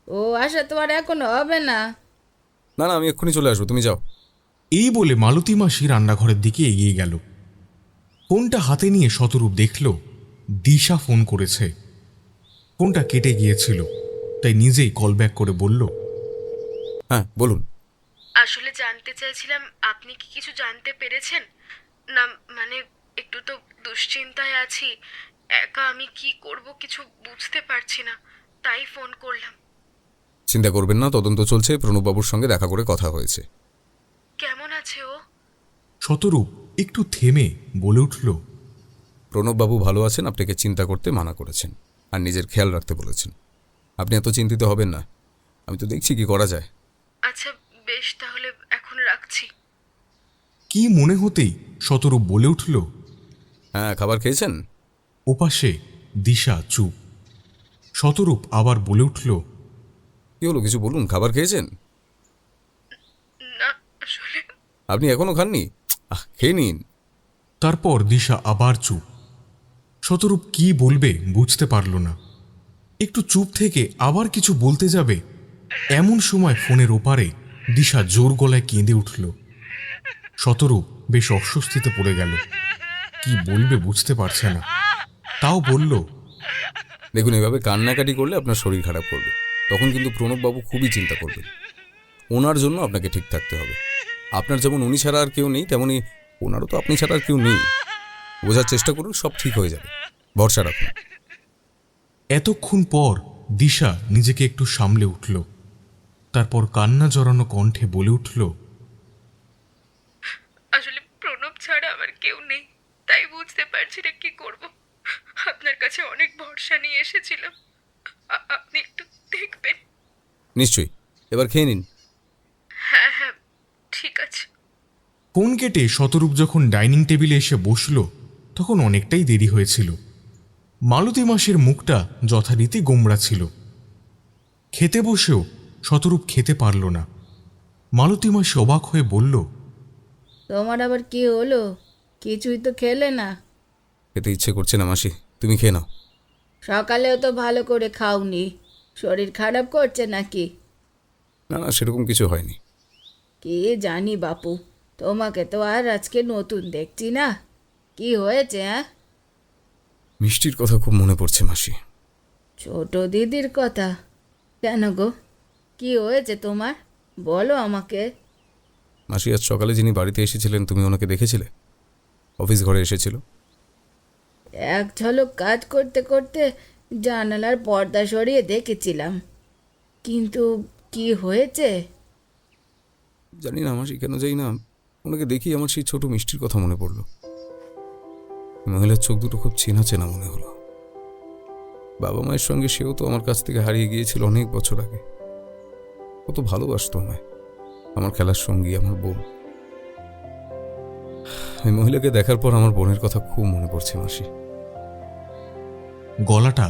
ও আশা তো আর এখন হবে না। না না, আমি এক্ষুনি চলে আসবো, তুমি যাও। এই বলে মালতী মাসি রান্নাঘরের দিকে এগিয়ে গেল। ফোনটা হাতে নিয়ে শতরূপ দেখল দিশা ফোন করেছে। ফোনটা কেটে গিয়েছিল, তাই নিজেই কল ব্যাক করে বলল, হ্যাঁ বলুন। আসলে জানতে চাইছিলাম আপনি কি কিছু জানতে পেরেছেন? না মানে একটু তো দুশ্চিন্তায় আছি, একা আমি কি করব কিছু বুঝতে পারছি না, তাই ফোন করলাম। চিন্তা করবেন না, তদন্ত চলছে, প্রণববাবুর সঙ্গে দেখা করে কথা হয়েছে। কেমন আছে ও? শতরূপ একটু থেমে বলে উঠল, প্রণববাবু ভালো আছেন, আপনাকে চিন্তা করতে মানা করেছেন আর নিজের খেয়াল রাখতে বলেছেন। আপনি এত চিন্তিত হবেন না, আমি তো দেখছি কি করা যায়। আচ্ছা বেশ, তাহলে এখন রাখছি। কি মনে হতেই শতরূপ বলে উঠল, হ্যাঁ, খাবার খেয়েছেন? ওপাশে দিশা চুপ। শতরূপ আবার বলে উঠল, কি হলো, কিছু বলুন। খাবার খেয়েছেন? না আসলে আপনি এখনো খাননি? খেয়ে নিন। তারপর দিশা আবার চুপ। শতরূপ কি বলবে বুঝতে পারল না। একটু চুপ থেকে আবার কিছু বলতে যাবে, এমন সময় ফোনের ওপারে দিশা জোর গলায় কেঁদে উঠল। শতরূপ বেশ অস্বস্তিতে পড়ে গেল। কি বলবে বুঝতে পারছে না, তাও বলল, দেখুন, এভাবে কান্নাকাটি করলে আপনার শরীর খারাপ করবে। তখন কিন্তু প্রণববাবু খুবই চিন্তা করবেন। ওনার জন্য আপনাকে ঠিক থাকতে হবে। আপনার যেমন উনি ছাড়া আর কেউ নেই, তেমনি ওনারও তো আপনি ছাড়া আর কেউ নেই। বোঝার চেষ্টা করুন, সব ঠিক হয়ে যাবে, ভরসা রাখুন। এতক্ষণ পর দিশা নিজেকে একটু সামলে উঠল। তারপর কান্না জড়ানো কণ্ঠে বলে উঠল, আসলে প্রণব ছাড়া আমার কেউ নেই, তাই বুঝতে পারছি না কি করব। আপনার কাছে অনেক ভরসা নিয়ে এসেছিলাম, আপনি একটু দেখবেন। নিশ্চয়ই, এবার খেয়ে নিন। হ্যাঁ হ্যাঁ, ঠিক আছে। ফোন কেটে শতরূপ যখন ডাইনিং টেবিলে এসে বসল, তখন অনেকটাই দেরি হয়েছিল। মালতী মাসির মুখটা যথারীতি গোমড়া ছিল। খেতে বসেও শতরূপ খেতে পারল না। মালতী মাসি অবাক হয়ে বলল, তোমার আবার কি হলো? কিছুই তো খেলে না। খেতে ইচ্ছে করছে না মাসি, তুমি খেয়ে নাও। সকালেও তো ভালো করে খাওনি, শরীর খারাপ করছে নাকি? না না, সেরকম কিছু হয়নি। কি জানি বাপু, তোমাকে তো আর আজকে নতুন দেখছি না। কি হয়েছে? হ্যাঁ, মিষ্টির কথা খুব মনে পড়ছে মাসি। ছোট দিদির কথা? কেন গো, কি হয়েছে তোমার? বলো আমাকে। মাসি, আজ সকালে যিনি বাড়িতে এসেছিলেন, তুমি ওনাকে দেখেছিলে? অফিস ঘরে এসেছিল। এক ঝলক কাজ করতে করতে জানালার পর্দা সরিয়ে দেখেছিলাম, কিন্তু কি হয়েছে? জানি না মাসি, কেন জানি না ওনাকে দেখি আমার সেই ছোট মিষ্টির কথা মনে পড়লো। মহিলার চোখ দুটো খুব চেনা চেনা মনে হলো। বাবা মায়ের সঙ্গে সেও তো আমার কাছ থেকে হারিয়ে গিয়েছিল অনেক বছর আগে। কত ভালোবাসতো আমায়, আমার খেলার সঙ্গী, আমার বোন। এই মহিলাকে দেখার পর আমার বোনের কথা খুব মনে পড়ছে মাসি। গলাটা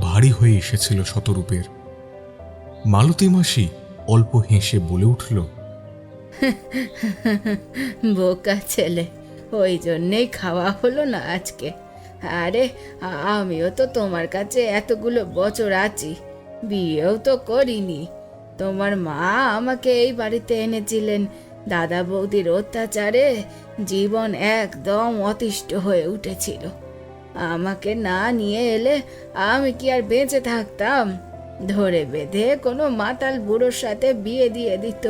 ভারী হয়ে এসেছিল শতরূপের। মালতী মাসি অল্প হেসে বলে উঠল, বোকা ছেলে, ওই জন্যেই খাওয়া হলো না আজকে। আরে আমিও তো তোমার কাছে এতগুলো বছর আছি, বিয়েও তো করিনি। তোমার মা আমাকে এই বাড়িতে এনেছিলেন। দাদা বৌদির অত্যাচারে জীবন একদম অতিষ্ঠ হয়ে উঠেছিল। আমাকে না নিয়ে এলে আমি কি আর বেঁচে থাকতাম? ধরে বেঁধে কোনো মাতাল বুড়োর সাথে বিয়ে দিয়ে দিত।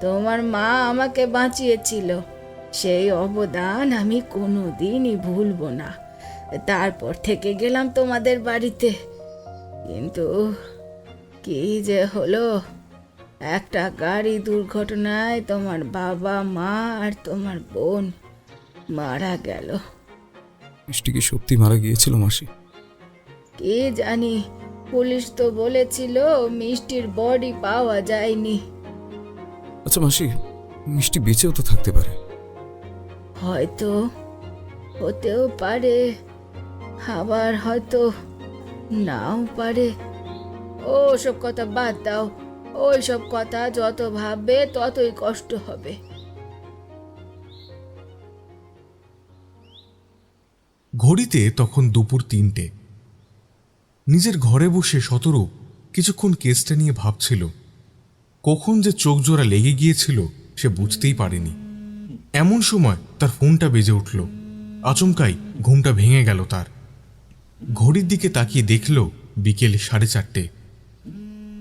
তোমার মা আমাকে বাঁচিয়েছিল, সেই অবদান আমি কোনোদিনই ভুলবো না। তারপর থেকে গেলাম তোমাদের বাড়িতে, কিন্তু কি যে হলো, একটা গাড়ি দুর্ঘটনায় তোমার বাবা মা আর তোমার বোন মারা গেল। মিষ্টি কি সত্যি মারা গিয়েছিল মাসি? কি জানি, পুলিশ তো বলেছিল মিষ্টির বডি পাওয়া যায়নি। আচ্ছা মাসি, মিষ্টি বেঁচেও তো থাকতে পারে। হয়তো, হতেও পারে, আবার হয়তো নাও পারে। ও সব কথা বাদ দাও, ওই সব কথা যত ভাববে ততই কষ্ট হবে। ঘড়িতে তখন দুপুর 3টে। নিজের ঘরে বসে শতরূপ কিছুক্ষণ কেসটা নিয়ে ভাবছিল। কখন যে চোখ জোড়া লেগে গিয়েছিল সে বুঝতেই পারেনি। এমন সময় তার ফোনটা বেজে উঠল। আচমকাই ঘুমটা ভেঙে গেল তার। ঘড়ির দিকে তাকিয়ে দেখল বিকেল 4:30।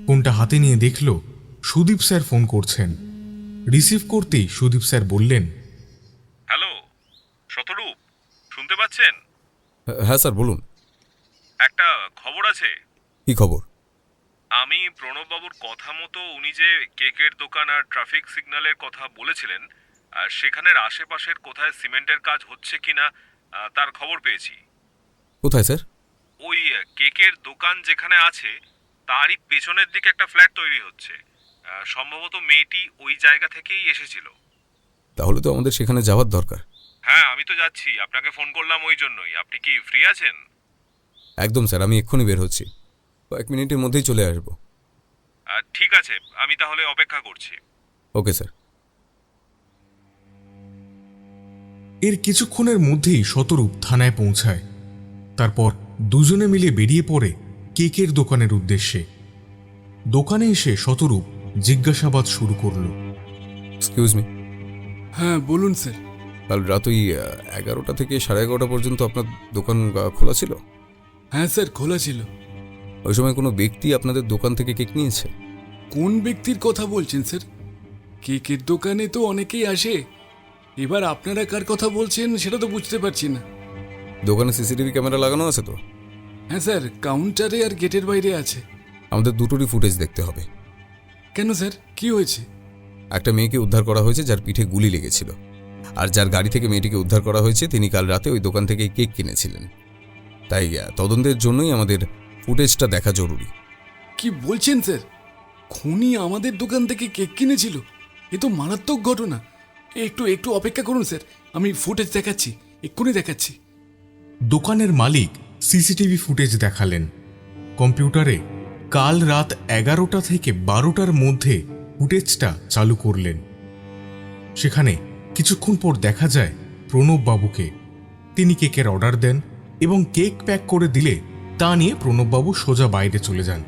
ফোনটা হাতে নিয়ে দেখল সুদীপ স্যার ফোন করছেন। রিসিভ করতেই সুদীপ স্যার বললেন, হ্যালো শতরূপ, শুনতে পাচ্ছেন? হ্যাঁ স্যার, বলুন। একটা খবর আছে। কি খবর? আমি প্রণববাবুর কথা মতো উনি যে কেকের দোকান আর ট্রাফিক সিগন্যালের কথা বলেছিলেন, আর সেখানের আশেপাশের কোথায় সিমেন্টের কাজ হচ্ছে কিনা তার খবর পেয়েছি। কোথায় স্যার? ওই কেকের দোকান যেখানে আছে তারই পেছনের দিকে একটা ফ্ল্যাট তৈরি হচ্ছে। সম্ভবত মেয়েটি ওই জায়গা থেকেই এসেছিল। তাহলে তো আমাদের সেখানে যাওয়ার দরকার। হ্যাঁ, আমি তো যাচ্ছি, আপনাকে ফোন করলাম ওই জন্যই। আপনি কি ফ্রি আছেন? একদম স্যার, আমি এক্ষুনি বের হচ্ছি, কয়েক মিনিটের মধ্যেই চলে আসবো। ঠিক আছে, আমি তাহলে অপেক্ষা করছি। Okay sir. এর কিছুক্ষণের মধ্যেই শতরূপ থানায় পৌঁছায়। তারপর দুজনে মিলে বেরিয়ে পড়ে কেকের দোকানের উদ্দেশ্যে। দোকানে এসে শতরূপ জিজ্ঞাসাবাদ শুরু করলো। এক্সকিউজ মি, হ্যাঁ বলুন স্যার। কাল রাত ওই 11টা থেকে 11:30 পর্যন্ত আপনার দোকান খোলা ছিল? হ্যাঁ স্যার, খোলা ছিল। ওই সময় কোনো ব্যক্তি আপনাদের দোকান থেকে কেক নিয়েছে? কোন ব্যক্তির কথা বলছেন স্যার? কেকের দোকানে তো অনেকেই আসে, এবার আপনারা কার কথা বলছেন সেটা তো বুঝতে পারছি না। দোকানে সিসিটিভি ক্যামেরা লাগানো আছে তো? হ্যাঁ স্যার, কাউন্টারে আর গেটের বাইরে আছে। আমাদের দুটোরই ফুটেজ দেখতে হবে। কেন স্যার, কি হয়েছে? একটা মেয়েকে উদ্ধার করা হয়েছে যার পিঠে গুলি লেগেছিল, আর যার গাড়ি থেকে মেয়েটিকে উদ্ধার করা হয়েছে তিনি কাল রাতে ওই দোকান থেকে কেক কিনেছিলেন। তাই তদন্তের জন্যই আমাদের ফুটেজটা দেখা জরুরি। কি বলছেন স্যার? খুনি আমাদের দোকান থেকে কেক কিনেছিল? এ তো মারাত্মক ঘটনা। একটু একটু অপেক্ষা করুন স্যার, আমি ফুটেজ দেখাচ্ছি, এক্ষুনি দেখাচ্ছি। দোকানের মালিক সিসিটিভি ফুটেজ দেখালেন। কম্পিউটারে কাল রাত 11টা থেকে 12টার মধ্যে ফুটেজটা চালু করলেন। সেখানে কিছুক্ষণ পর দেখা যায় প্রণব বাবুকে। তিনি কেকের অর্ডার দেন এবং কেক প্যাক করে দিলে তা নিয়ে প্রণববাবু সোজা বাইরে চলে যান।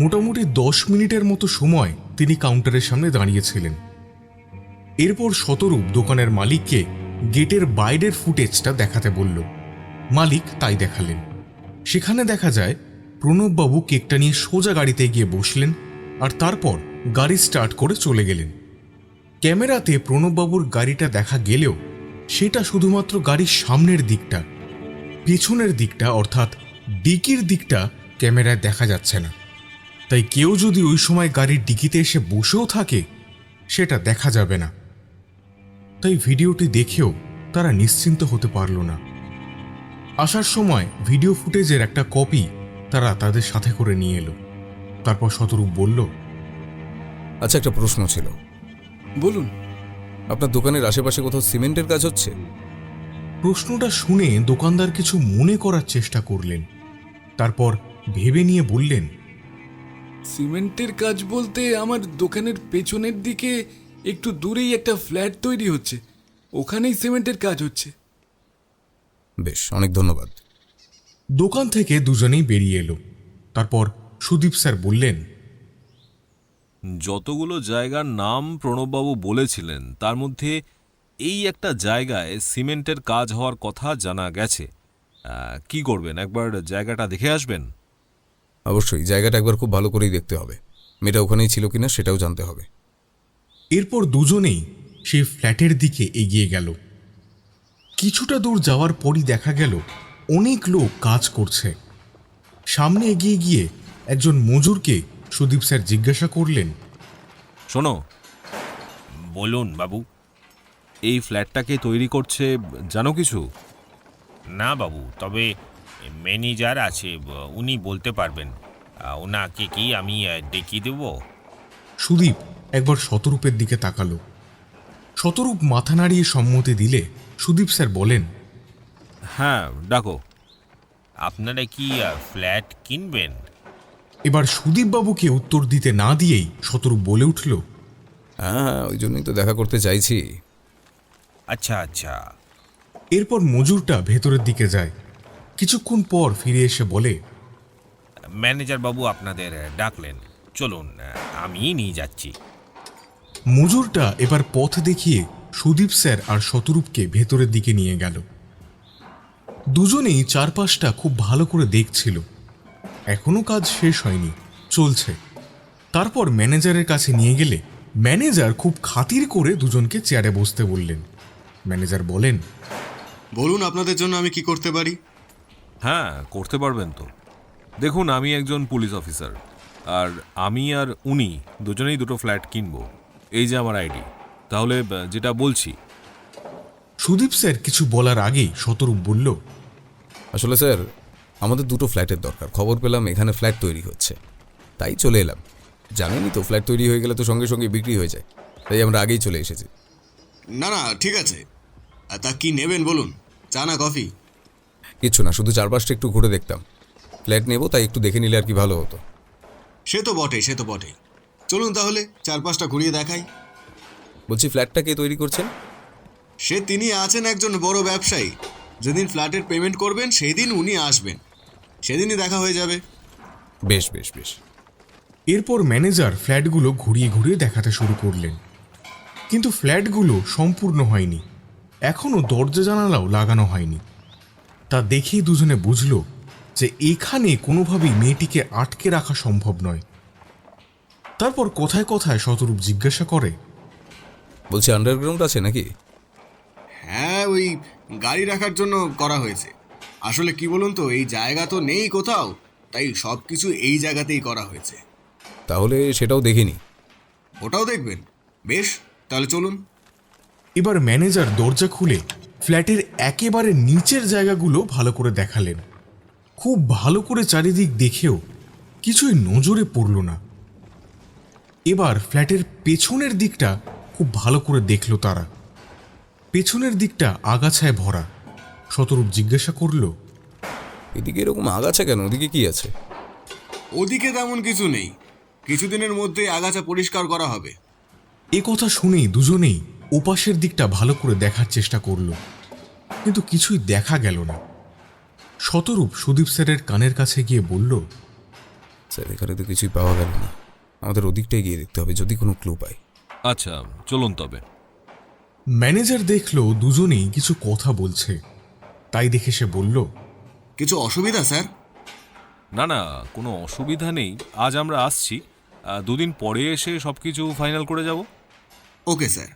মোটামুটি 10 মিনিটের মতো সময় তিনি কাউন্টারের সামনে দাঁড়িয়েছিলেন। এরপর শতরূপ দোকানের মালিককে গেটের বাইরের ফুটেজটা দেখাতে বলল। মালিক তাই দেখালেন। সেখানে দেখা যায় প্রণববাবু কেকটা নিয়ে সোজা গাড়িতে গিয়ে বসলেন আর তারপর গাড়ি স্টার্ট করে চলে গেলেন। ক্যামেরাতে প্রণববাবুর গাড়িটা দেখা গেলেও সেটা শুধুমাত্র গাড়ির সামনের দিকটা, পেছনের দিকটা অর্থাৎ ডিকির দিকটা ক্যামেরায় দেখা যাচ্ছে না। তাই কেউ যদি ওই সময় গাড়ির ডিকিতে এসে বসেও থাকে সেটা দেখা যাবে না। তাই ভিডিওটি দেখেও তারা নিশ্চিন্ত হতে পারল না। আসার সময় ভিডিও ফুটেজের একটা কপি তারা তাদের সাথে করে নিয়ে এলো। তারপর শতরূপ বলল, আচ্ছা, একটা প্রশ্ন ছিল। বলুন। আপনার দোকানের আশেপাশে কোথাও সিমেন্টের কাজ হচ্ছে? প্রশ্নটা শুনে দোকানদার কিছু মনে করার চেষ্টা করলেন, তারপর ভেবে নিয়ে বললেন, সিমেন্টের কাজ বলতে আমার দোকানের পেছনের দিকে একটু দূরেই একটা ফ্ল্যাট তৈরি হচ্ছে, ওখানেই সিমেন্টের কাজ হচ্ছে। বেশ, অনেক ধন্যবাদ। দোকান থেকে দুজনেই বেরিয়ে এলো। তারপর সুদীপ স্যার বললেন, যতগুলো জায়গার নাম প্রণববাবু বলেছিলেন তার মধ্যে এই একটা জায়গায় সিমেন্টের কাজ হওয়ার কথা জানা গেছে। কি করবেন, একবার জায়গাটা দেখে আসবেন? অবশ্যই, জায়গাটা একবার খুব ভালো করেই দেখতে হবে। মেয়েটা ওখানেই ছিল কিনা সেটাও জানতে হবে। এরপর দুজনেই সেই ফ্ল্যাটের দিকে এগিয়ে গেল। কিছুটা দূর যাওয়ার পরই দেখা গেল অনেক লোক কাজ করছে। সামনে এগিয়ে গিয়ে একজন মজুরকে সুদীপ স্যার জিজ্ঞাসা করলেন, শোনো। বলুন বাবু। এই ফ্ল্যাটটাকে তৈরি করছে জানো কিছু? না বাবু, তবে ম্যানেজার আছে, উনি বলতে পারবেন। ওনাকে কি আমি দেখিয়ে দেব? সুদীপ একবার শতরূপের দিকে তাকালো। শতরূপ মাথা নাড়িয়ে সম্মতি দিলে সুদীপ স্যার বলেন, হ্যাঁ, ডাকো। আপনারা কি ফ্ল্যাট কিনবেন? এবার সুদীপবাবুকে উত্তর দিতে না দিয়েই শতরূপ বলে উঠল, হ্যাঁ, ওই জন্যই তো দেখা করতে চাইছি। আচ্ছা আচ্ছা। এরপর মজুরটা ভেতরের দিকে যায়। কিছুক্ষণ পর ফিরে এসে বলে, ম্যানেজার বাবু আপনাদের ডাকলেন, চলুন আমি নিয়ে যাচ্ছি। মজুরটা এবার পথ দেখিয়ে সুদীপ স্যার আর শতরূপকে ভেতরের দিকে নিয়ে গেল। দুজনেই চারপাশটা খুব ভালো করে দেখছিল। এখনো কাজ শেষ হয়নি, চলছে। তারপর ম্যানেজারের কাছে নিয়ে গেলে ম্যানেজার খুব খাতির করে দুজনকে চেয়ারে বসতে বললেন। ম্যানেজার বলেন, বলুন আপনাদের জন্য আমি কি করতে পারি? হ্যাঁ, করতে পারবেন তো। দেখুন, আমি একজন পুলিশ অফিসার, আর আমি আর উনি দুজনেই দুটো ফ্ল্যাট কিনবো। এই যে আমার আইডি। তাহলে যেটা বলছি। সুদীপ স্যার কিছু বলার আগেই শতরূপ বলল, আসলে স্যার, আমাদের দুটো ফ্ল্যাটের দরকার। খবর পেলাম এখানে ফ্ল্যাট তৈরি হচ্ছে, তাই চলে এলাম। জানেনই তো, ফ্ল্যাট তৈরি হয়ে গেলে তো সঙ্গে সঙ্গে বিক্রি হয়ে যায়, তাই আমরা আগেই চলে এসেছি। না না ঠিক আছে, তা কি নেবেন বলুন, চা না কফি? কিচ্ছু না, শুধু চারপাশটা একটু ঘুরে দেখতাম। ফ্ল্যাট নেব, তাই একটু দেখে নিলে আর কি ভালো হতো। সে তো বটেই। চলুন তাহলে চারপাশটা ঘুরিয়ে দেখাই। বলছি, ফ্ল্যাটটা কে তৈরি করছেন? সে তিনি আছেন একজন বড় ব্যবসায়ী। যেদিন ফ্ল্যাটের পেমেন্ট করবেন সেই দিন উনি আসবেন, সেদিনই দেখা হয়ে যাবে। বেশ বেশ বেশ। এরপর ম্যানেজার ফ্ল্যাটগুলো ঘুরিয়ে ঘুরিয়ে দেখাতে শুরু করলেন, কিন্তু ফ্ল্যাটগুলো সম্পূর্ণ হয়নি, এখনও দরজা জানালাও লাগানো হয়নি। তা দেখেই দুজনে বুঝল যে এখানে কোনোভাবেই মেয়েটিকে আটকে রাখা সম্ভব নয়। তারপর কথায় কথায় শতরূপ জিজ্ঞাসা করে, বলছি, আন্ডারগ্রাউন্ড আছে নাকি? হ্যাঁ, ওই গাড়ি রাখার জন্য করা হয়েছে। আসলে কি বলুন তো, এই জায়গা তো নেই কোথাও, তাই সব কিছু এই জায়গাতেই করা হয়েছে। তাহলে সেটাও দেখিনি। ওটাও দেখবেন? বেশ, তাহলে চলুন। এবার ম্যানেজার দরজা খুলে ফ্ল্যাটের একেবারে নিচের জায়গাগুলো ভালো করে দেখালেন। খুব ভালো করে চারিদিক দেখেও কিছুই নজরে পড়ল না। এবার ফ্ল্যাটের পেছনের দিকটা খুব ভালো করে দেখল তারা। পেছনের দিকটা আগাছায় ভরা। শতরূপ জিজ্ঞাসা করল, এদিকে এরকম আগাছা কেন? ওদিকে কি আছে? ওদিকে তেমন কিছু নেই, কিছুদিনের মধ্যে আগাছা পরিষ্কার করা হবে। এ কথা শুনেই দুজনেই ওপাশের দিকটা ভালো করে দেখার চেষ্টা করল, কিন্তু কিছুই দেখা গেল না। শতরূপ সুদীপ স্যারের কানের কাছে গিয়ে বলল, স্যার, এখানে তো কিছুই পাওয়া গেল না, আমাদের ওদিকটাই গিয়ে দেখতে হবে, যদি কোনো ক্লু পাই। আচ্ছা, চলুন তবে। ম্যানেজার দেখল দুজনেই কিছু কথা বলছে, তাই দেখে সে বলল, কিছু অসুবিধা স্যার? না না, কোনো অসুবিধা নেই। আজ আমরা আসছি, দুদিন পরে এসে সব কিছু ফাইনাল করে যাব। Okay sir.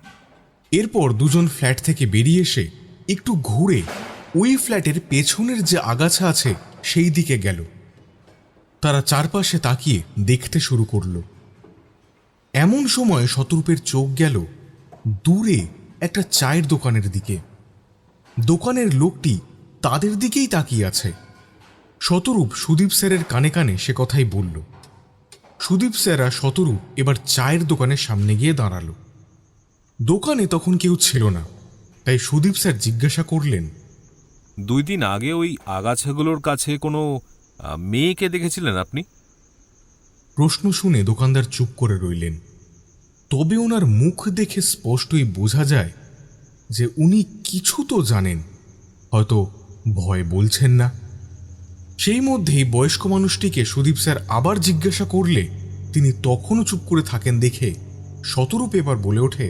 এরপর দুজন ফ্ল্যাট থেকে বেরিয়ে এসে একটু ঘুরে ওই ফ্ল্যাটের পেছনের যে আগাছা আছে সেই দিকে গেল। তারা চারপাশে তাকিয়ে দেখতে শুরু করল। এমন সময় শতরূপের চোখ গেল দূরে একটা চায়ের দোকানের দিকে। দোকানের লোকটি তাদের দিকেই তাকিয়ে আছে। শতরূপ সুদীপ স্যারের কানে কানে সে কথাই বলল। সুদীপ স্যার আর শতরূপ এবার চায়ের দোকানের সামনে গিয়ে দাঁড়ালো। দোকানে তখন কেউ ছিল না, তাই সুদীপ স্যার জিজ্ঞাসা করলেন, 2 দিন আগে ওই আগাছাগুলোর কাছে কোনো মেয়েকে দেখেছিলেন আপনি? প্রশ্ন শুনে দোকানদার চুপ করে রইলেন। তবে ওনার মুখ দেখে স্পষ্টই বোঝা যায় যে উনি কিছু তো জানেন, হয়তো ভয় বলছেন না। সেই মধ্যেই বয়স্ক মানুষটিকে সুদীপ স্যার আবার জিজ্ঞাসা করলে তিনি তখনও চুপ করে থাকেন দেখে শতরূপ এবার বলে ওঠে,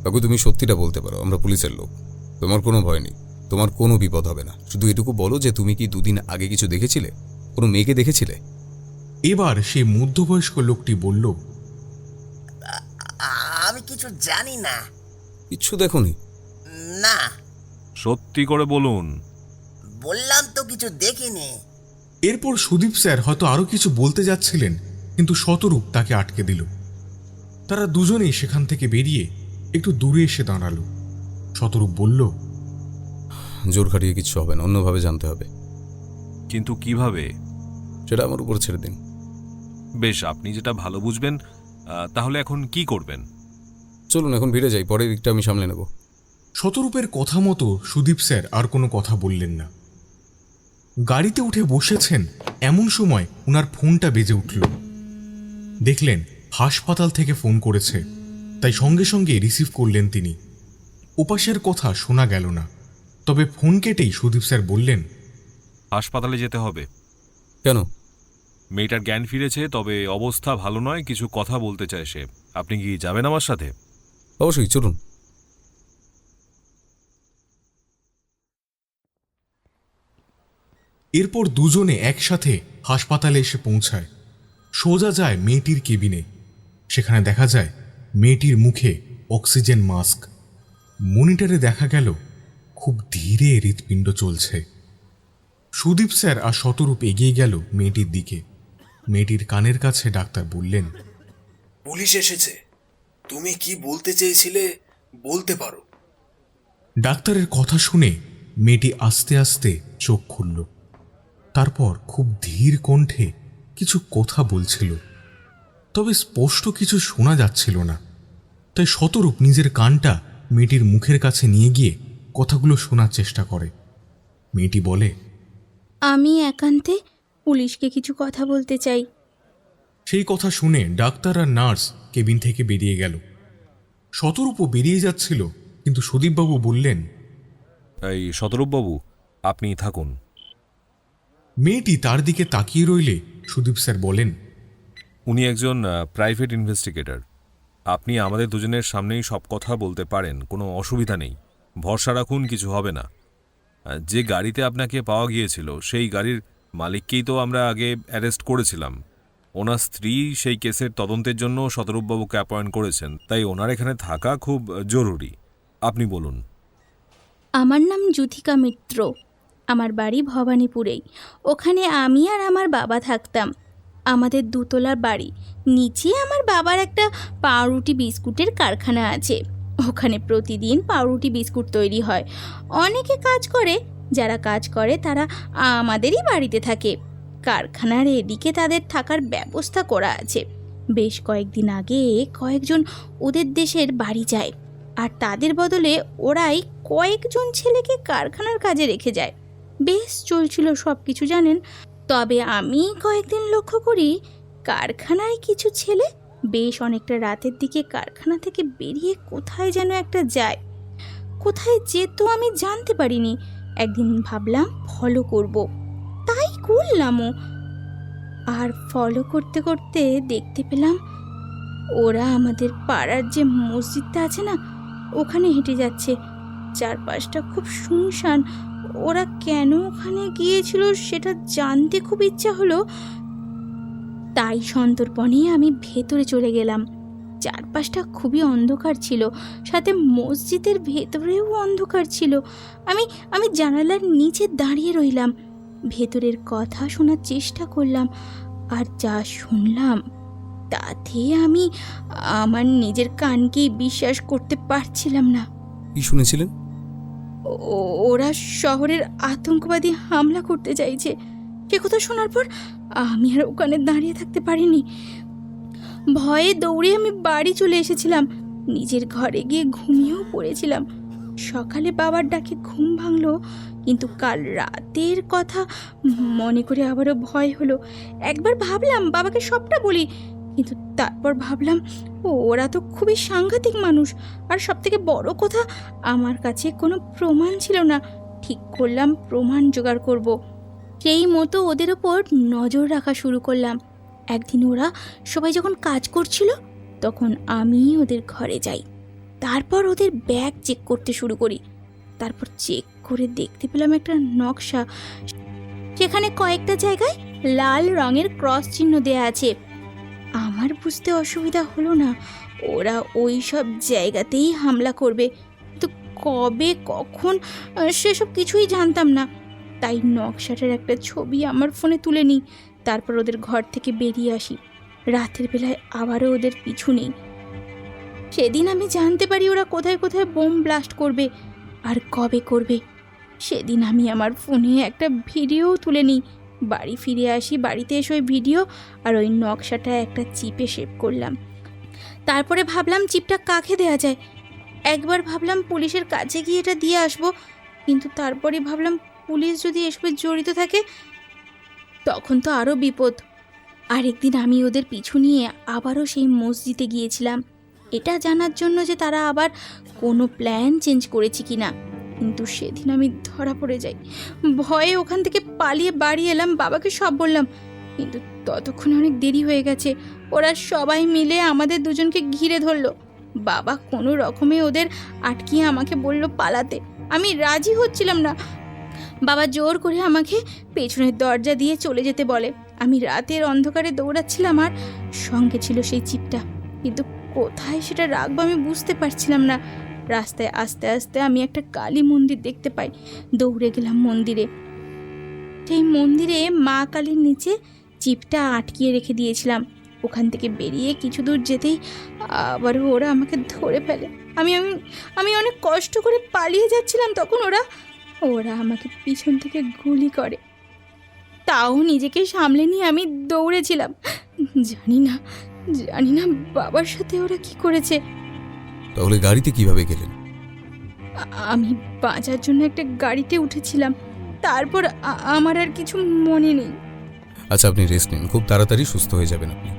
কাকু, তুমি সত্যিটা বলতে পারো, আমরা পুলিশের লোক, তোমার কোনো ভয় নেই, তোমার কোনো বিপদ হবে না। শুধু এটুকু বলো যে তুমি কি 2 দিন আগে কিছু দেখেছিলে, কোনো মেয়েকে দেখেছিলে? এবার সেই মধ্যবয়স্ক লোকটি বলল, আমি কিছু জানি না। কিচ্ছু দেখোনি? না। সত্যি করে বলুন। বললাম তো কিছু দেখিনি। এরপর সুদীপ স্যার হয়তো আরো কিছু বলতে যাচ্ছিলেন, কিন্তু শতরূপ তাকে আটকে দিল। তারা দুজনেই সেখান থেকে বেরিয়ে একটু দূরে এসে দাঁড়ালো। শতরূপ বলল, জোর খাটিয়ে কিচ্ছু হবে না, অন্যভাবে জানতে হবে। কিন্তু কিভাবে? সেটা আমার উপর ছেড়ে দিন। বেশ, আপনি যেটা ভালো বুঝবেন। তাহলে এখন কি করবেন? চলুন এখন ফিরে যাই, পরের দিকটা আমি সামলে নেব। শতরূপের কথা মতো সুদীপ স্যার আর কোনো কথা বললেন না। গাড়িতে উঠে বসেছেন এমন সময় ওনার ফোনটা বেজে উঠল। দেখলেন হাসপাতাল থেকে ফোন করেছে, তাই সঙ্গে সঙ্গে রিসিভ করলেন তিনি। ওপাশের কথা শোনা গেল না, তবে ফোন কেটেই সুদীপ স্যার বললেন, হাসপাতালে যেতে হবে। কেন? মেয়েটার জ্ঞান ফিরেছে, তবে অবস্থা ভালো নয়, কিছু কথা বলতে চায় সে। আপনি কি যাবেন আমার সাথে? অবশ্যই, চলুন। এরপর দুজনে একসাথে হাসপাতালে এসে পৌঁছায়। সোজা যায় মেয়েটির কেবিনে। সেখানে দেখা যায় মেয়েটির মুখে অক্সিজেন মাস্ক। মনিটরে দেখা গেল খুব ধীরে হৃৎপিণ্ড চলছে। সুদীপ স্যার আর শতরূপ এগিয়ে গেল মেয়েটির দিকে। মেয়েটির কানের কাছে ডাক্তার বললেন, পুলিশ এসেছে, তুমি কি বলতে চেয়েছিলে বলতে পারো। ডাক্তারের কথা শুনে মেয়েটি আস্তে আস্তে চোখ খুলল। তারপর খুব ধীর কণ্ঠে কিছু কথা বলছিল, তবে স্পষ্ট কিছু শোনা যাচ্ছিল না। তাই শতরূপ নিজের কানটা মেয়েটির মুখের কাছে নিয়ে গিয়ে কথাগুলো শোনার চেষ্টা করে। মেয়েটি বলে, আমি একান্তে পুলিশকে কিছু কথা বলতে চাই। সেই কথা শুনে ডাক্তার আর নার্স কেবিন থেকে বেরিয়ে গেল। শতরূপও বেরিয়ে যাচ্ছিল, কিন্তু সুদীপবাবু বললেন, এই শতরূপবাবু, আপনি থাকুন। মেয়েটি তার দিকে তাকিয়ে রইলে সুদীপ স্যার বলেন, উনি একজন প্রাইভেট ইনভেস্টিগেটর। আপনি আমাদের দুজনের সামনেই সব কথা বলতে পারেন, কোনো অসুবিধা নেই। ভরসা রাখুন, কিছু হবে না। যে গাড়িতে আপনাকে পাওয়া গিয়েছিল সেই গাড়ির মালিককেই তো আমরা আগে অ্যারেস্ট করেছিলাম। ওনার স্ত্রী সেই কেসের তদন্তের জন্য শতরূপবাবুকে অ্যাপয়েন্ট করেছেন, তাই ওনার এখানে থাকা খুব জরুরি। আপনি বলুন। আমার নাম যুথিকা মিত্র। আমার বাড়ি ভবানীপুরেই। ওখানে আমি আর আমার বাবা থাকতাম। আমাদের দুতলার বাড়ি, নিচে আমার বাবার একটা পাউরুটি বিস্কুটের কারখানা আছে। ওখানে প্রতিদিন পাউরুটি বিস্কুট তৈরি হয়। অনেকে কাজ করে, যারা কাজ করে তারা আমাদেরই বাড়িতে থাকে। কারখানার এদিকে তাদের থাকার ব্যবস্থা করা আছে। বেশ কয়েকদিন আগে কয়েকজন ওদের দেশের বাড়ি যায়, আর তাদের বদলে ওরাই কয়েকজন ছেলেকে কারখানার কাজে রেখে যায়। বেশ চলছিল সব কিছু, জানেন। তবে আমি কয়েকদিন লক্ষ্য করি কারখানায় কিছু ছেলে বেশ অনেকটা রাতের দিকে কারখানা থেকে বেরিয়ে কোথায় যেন একটা যায়। কোথায় যেত আমি জানতে পারিনি। একদিন ভাবলাম ফলো করব, তাই করলামও। আর ফলো করতে করতে দেখতে পেলাম ওরা আমাদের পাড়ার যে মসজিদটা আছে না, ওখানে হেঁটে যাচ্ছে। চারপাশটা খুব শুনশান। ওরা কেন ওখানে গিয়েছিল সেটা জানতে খুব ইচ্ছা হলো, তাই সন্তর্পণে আমি ভেতরে চলে গেলাম। চারপাশটা খুবই অন্ধকার ছিল, সাথে মসজিদের ভেতরেও অন্ধকার ছিল। আমি জানালার নিচে দাঁড়িয়ে রইলাম, ভেতরের কথা শোনার চেষ্টা করলাম। আর যা শুনলাম তাতে আমি আমার নিজের কানকেই বিশ্বাস করতে পারছিলাম না। কি শুনেছিলেন? ওরা শহরের আতঙ্কবাদী হামলা করতে চাইছে। সে কথা শোনার পর আমি আর ওখানে দাঁড়িয়ে থাকতে পারিনি। ভয়ে দৌড়ে আমি বাড়ি চলে এসেছিলাম। নিজের ঘরে গিয়ে ঘুমিয়েও পড়েছিলাম। সকালে বাবার ডাকে ঘুম ভাঙলো, কিন্তু কাল রাতের কথা মনে করে আবারও ভয় হলো। একবার ভাবলাম বাবাকে সবটা বলি, কিন্তু তারপর ভাবলাম ওরা তো খুবই সাংঘাতিক মানুষ, আর সবথেকে বড় কথা আমার কাছে কোনো প্রমাণ ছিল না। ঠিক করলাম প্রমাণ জোগাড় করব। সেই মতো ওদের ওপর নজর রাখা শুরু করলাম। একদিন ওরা সবাই যখন কাজ করছিল, তখন আমি ওদের ঘরে যাই। তারপর ওদের ব্যাগ চেক করতে শুরু করি। তারপর চেক করে দেখতে পেলাম একটা নকশা, সেখানে কয়েকটা জায়গায় লাল রঙের ক্রস চিহ্ন দেয়া আছে। আমার বুঝতে অসুবিধা হলো না ওরা ওই সব জায়গাতেই হামলা করবে, তো কবে কখন সেসব কিছুই জানতাম না। তাই নকশাটার একটা ছবি আমার ফোনে তুলে নিই। তারপর ওদের ঘর থেকে বেরিয়ে আসি। রাতের বেলায় আবারও ওদের পিছু নেই। সেদিন আমি জানতে পারি ওরা কোথায় কোথায় বোম ব্লাস্ট করবে আর কবে করবে। সেদিন আমি আমার ফোনে একটা ভিডিও তুলে নিই। বাড়ি ফিরে আসি, বাড়িতে এসে ওই ভিডিও আর ওই নকশাটা একটা চিপে সেভ করলাম। তারপরে ভাবলাম চিপটা কাকে দেওয়া যায়। একবার ভাবলাম পুলিশের কাছে গিয়ে এটা দিয়ে আসবো, কিন্তু তারপরে ভাবলাম পুলিশ যদি এসবে জড়িত থাকে তখন তো আরও বিপদ। আরেকদিন আমি ওদের পিছু নিয়ে আবারও সেই মসজিদে গিয়েছিলাম, এটা জানার জন্য যে তারা আবার কোনো প্ল্যান চেঞ্জ করেছে কি না। কিন্তু সেদিন আমি ধরা পড়ে যাই। ভয়ে ওখান থেকে পালিয়ে বাড়ি এলাম, বাবাকে সব বললাম, কিন্তু ততক্ষণে অনেক দেরি হয়ে গেছে। ওরা সবাই মিলে আমাদের দুজনকে ঘিরে ধরলো। বাবা কোনো রকমে ওদের আটকিয়ে আমাকে বলল পালাতে। আমি রাজি হচ্ছিলাম না। বাবা জোর করে আমাকে পেছনের দরজা দিয়ে চলে যেতে বলে। আমি রাতের অন্ধকারে দৌড়াচ্ছিলাম, আর সঙ্গে ছিল সেই চিপটা, কিন্তু কোথায় সেটা রাখবো আমি বুঝতে পারছিলাম না। রাস্তায় আস্তে আস্তে আমি একটা কালী মন্দির দেখতে পাই। দৌড়ে গেলাম মন্দিরে। সেই মন্দিরে মা কালীর নিচে চিপটা আটকিয়ে রেখে দিয়েছিলাম। ওখান থেকে বেরিয়ে কিছু দূর যেতেই আবারও ওরা আমাকে ধরে ফেলে। আমি অনেক কষ্ট করে পালিয়ে যাচ্ছিলাম, তখন ওরা আমাকে পিছন থেকে গুলি করে। তাও নিজেকে সামলে নিয়ে আমি দৌড়েছিলাম। জানি না বাবার সাথে ওরা কি করেছে। তাহলে গাড়িতে কিভাবে গেলেন? আমি বাঁচার জন্য একটা গাড়িতে উঠেছিলাম, তারপর আমার আর কিছু মনে নেই। আচ্ছা, আপনি রেস্ট নিন, খুব তাড়াতাড়ি সুস্থ হয়ে যাবেন আপনি।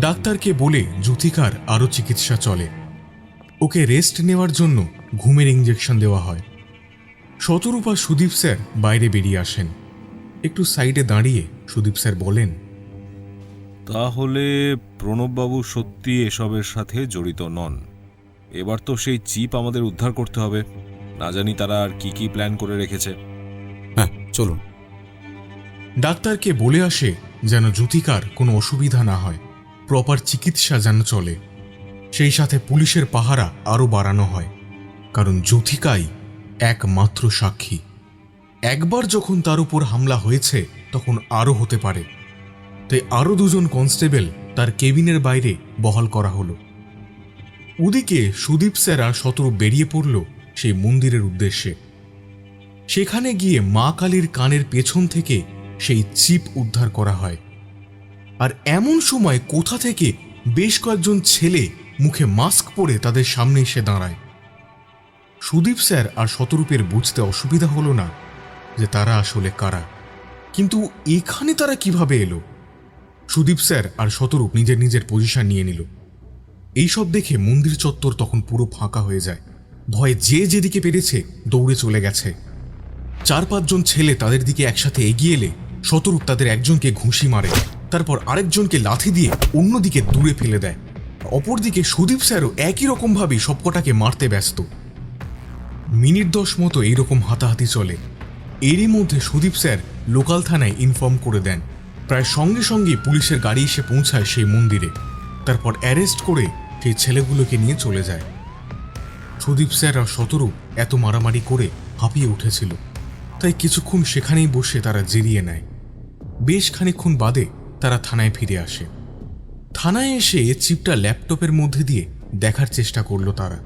ডাক্তারকে বলে জ্যোতিকার আরও চিকিৎসা চলে। ওকে রেস্ট নেওয়ার জন্য ঘুমের ইঞ্জেকশন দেওয়া হয়। শতরূপ আর সুদীপ স্যার বাইরে বেরিয়ে আসেন। একটু সাইডে দাঁড়িয়ে সুদীপ স্যার বলেন, তাহলে প্রণববাবু সত্যি এসবের সাথে জড়িত নন। এবার তো সেই চিপ আমাদের উদ্ধার করতে হবে। না জানি তারা আর কি কি প্ল্যান করে রেখেছে। হ্যাঁ, চলুন। ডাক্তারকে বলে আসে যেন জ্যোতিকার কোনো অসুবিধা না হয়, প্রপার চিকিৎসা যেন চলে। সেই সাথে পুলিশের পাহারা আরও বাড়ানো হয়, কারণ জ্যোতিকাই একমাত্র সাক্ষী। একবার যখন তার উপর হামলা হয়েছে তখন আরও হতে পারে, তাই আরও 2 জন কনস্টেবল তার কেবিনের বাইরে বহাল করা হলো। ওদিকে সুদীপ স্যার আর শতরূপ বেরিয়ে পড়ল সেই মন্দিরের উদ্দেশ্যে। সেখানে গিয়ে মা কালীর কানের পেছন থেকে সেই চিপ উদ্ধার করা হয়। আর এমন সময় কোথা থেকে বেশ কয়েকজন ছেলে মুখে মাস্ক পরে তাদের সামনে এসে দাঁড়ায়। সুদীপ স্যার আর শতরূপের বুঝতে অসুবিধা হলো না যে তারা আসলে কারা, কিন্তু এখানে তারা কিভাবে এলো। সুদীপ স্যার আর শতরূপ নিজের নিজের পজিশন নিয়ে নিল। এইসব দেখে মন্দির চত্বর তখন পুরো ফাঁকা হয়ে যায়। ভয়ে যে যেদিকে পেরেছে দৌড়ে চলে গেছে। 4-5 জন ছেলে তাদের দিকে একসাথে এগিয়ে এলে শতরূপ তাদের একজনকে ঘুষি মারে, তারপর আরেকজনকে লাথি দিয়ে অন্যদিকে দূরে ফেলে দেয়। অপরদিকে সুদীপ স্যারও একই রকমভাবেই সবকটাকে মারতে ব্যস্ত। মিনিট 10 মতো এইরকম হাতাহাতি চলে। এরই মধ্যে সুদীপ স্যার লোকাল থানায় ইনফর্ম করে দেন। প্রায় সঙ্গে সঙ্গে পুলিশের গাড়ি এসে পৌঁছায় সেই মন্দিরে। তারপর অ্যারেস্ট করে সেই ছেলেগুলোকে নিয়ে চলে যায়। সুদীপ স্যার আর শতরূপ এত মারামারি করে হাঁপিয়ে উঠেছিল, তাই কিছুক্ষণ সেখানেই বসে তারা জিরিয়ে নেয়। বেশ খানিকক্ষণ বাদে তারা থানায় ফিরে আসে। থানায় এসে চিপটা ল্যাপটপের মধ্যে দিয়ে দেখার চেষ্টা করল তারা।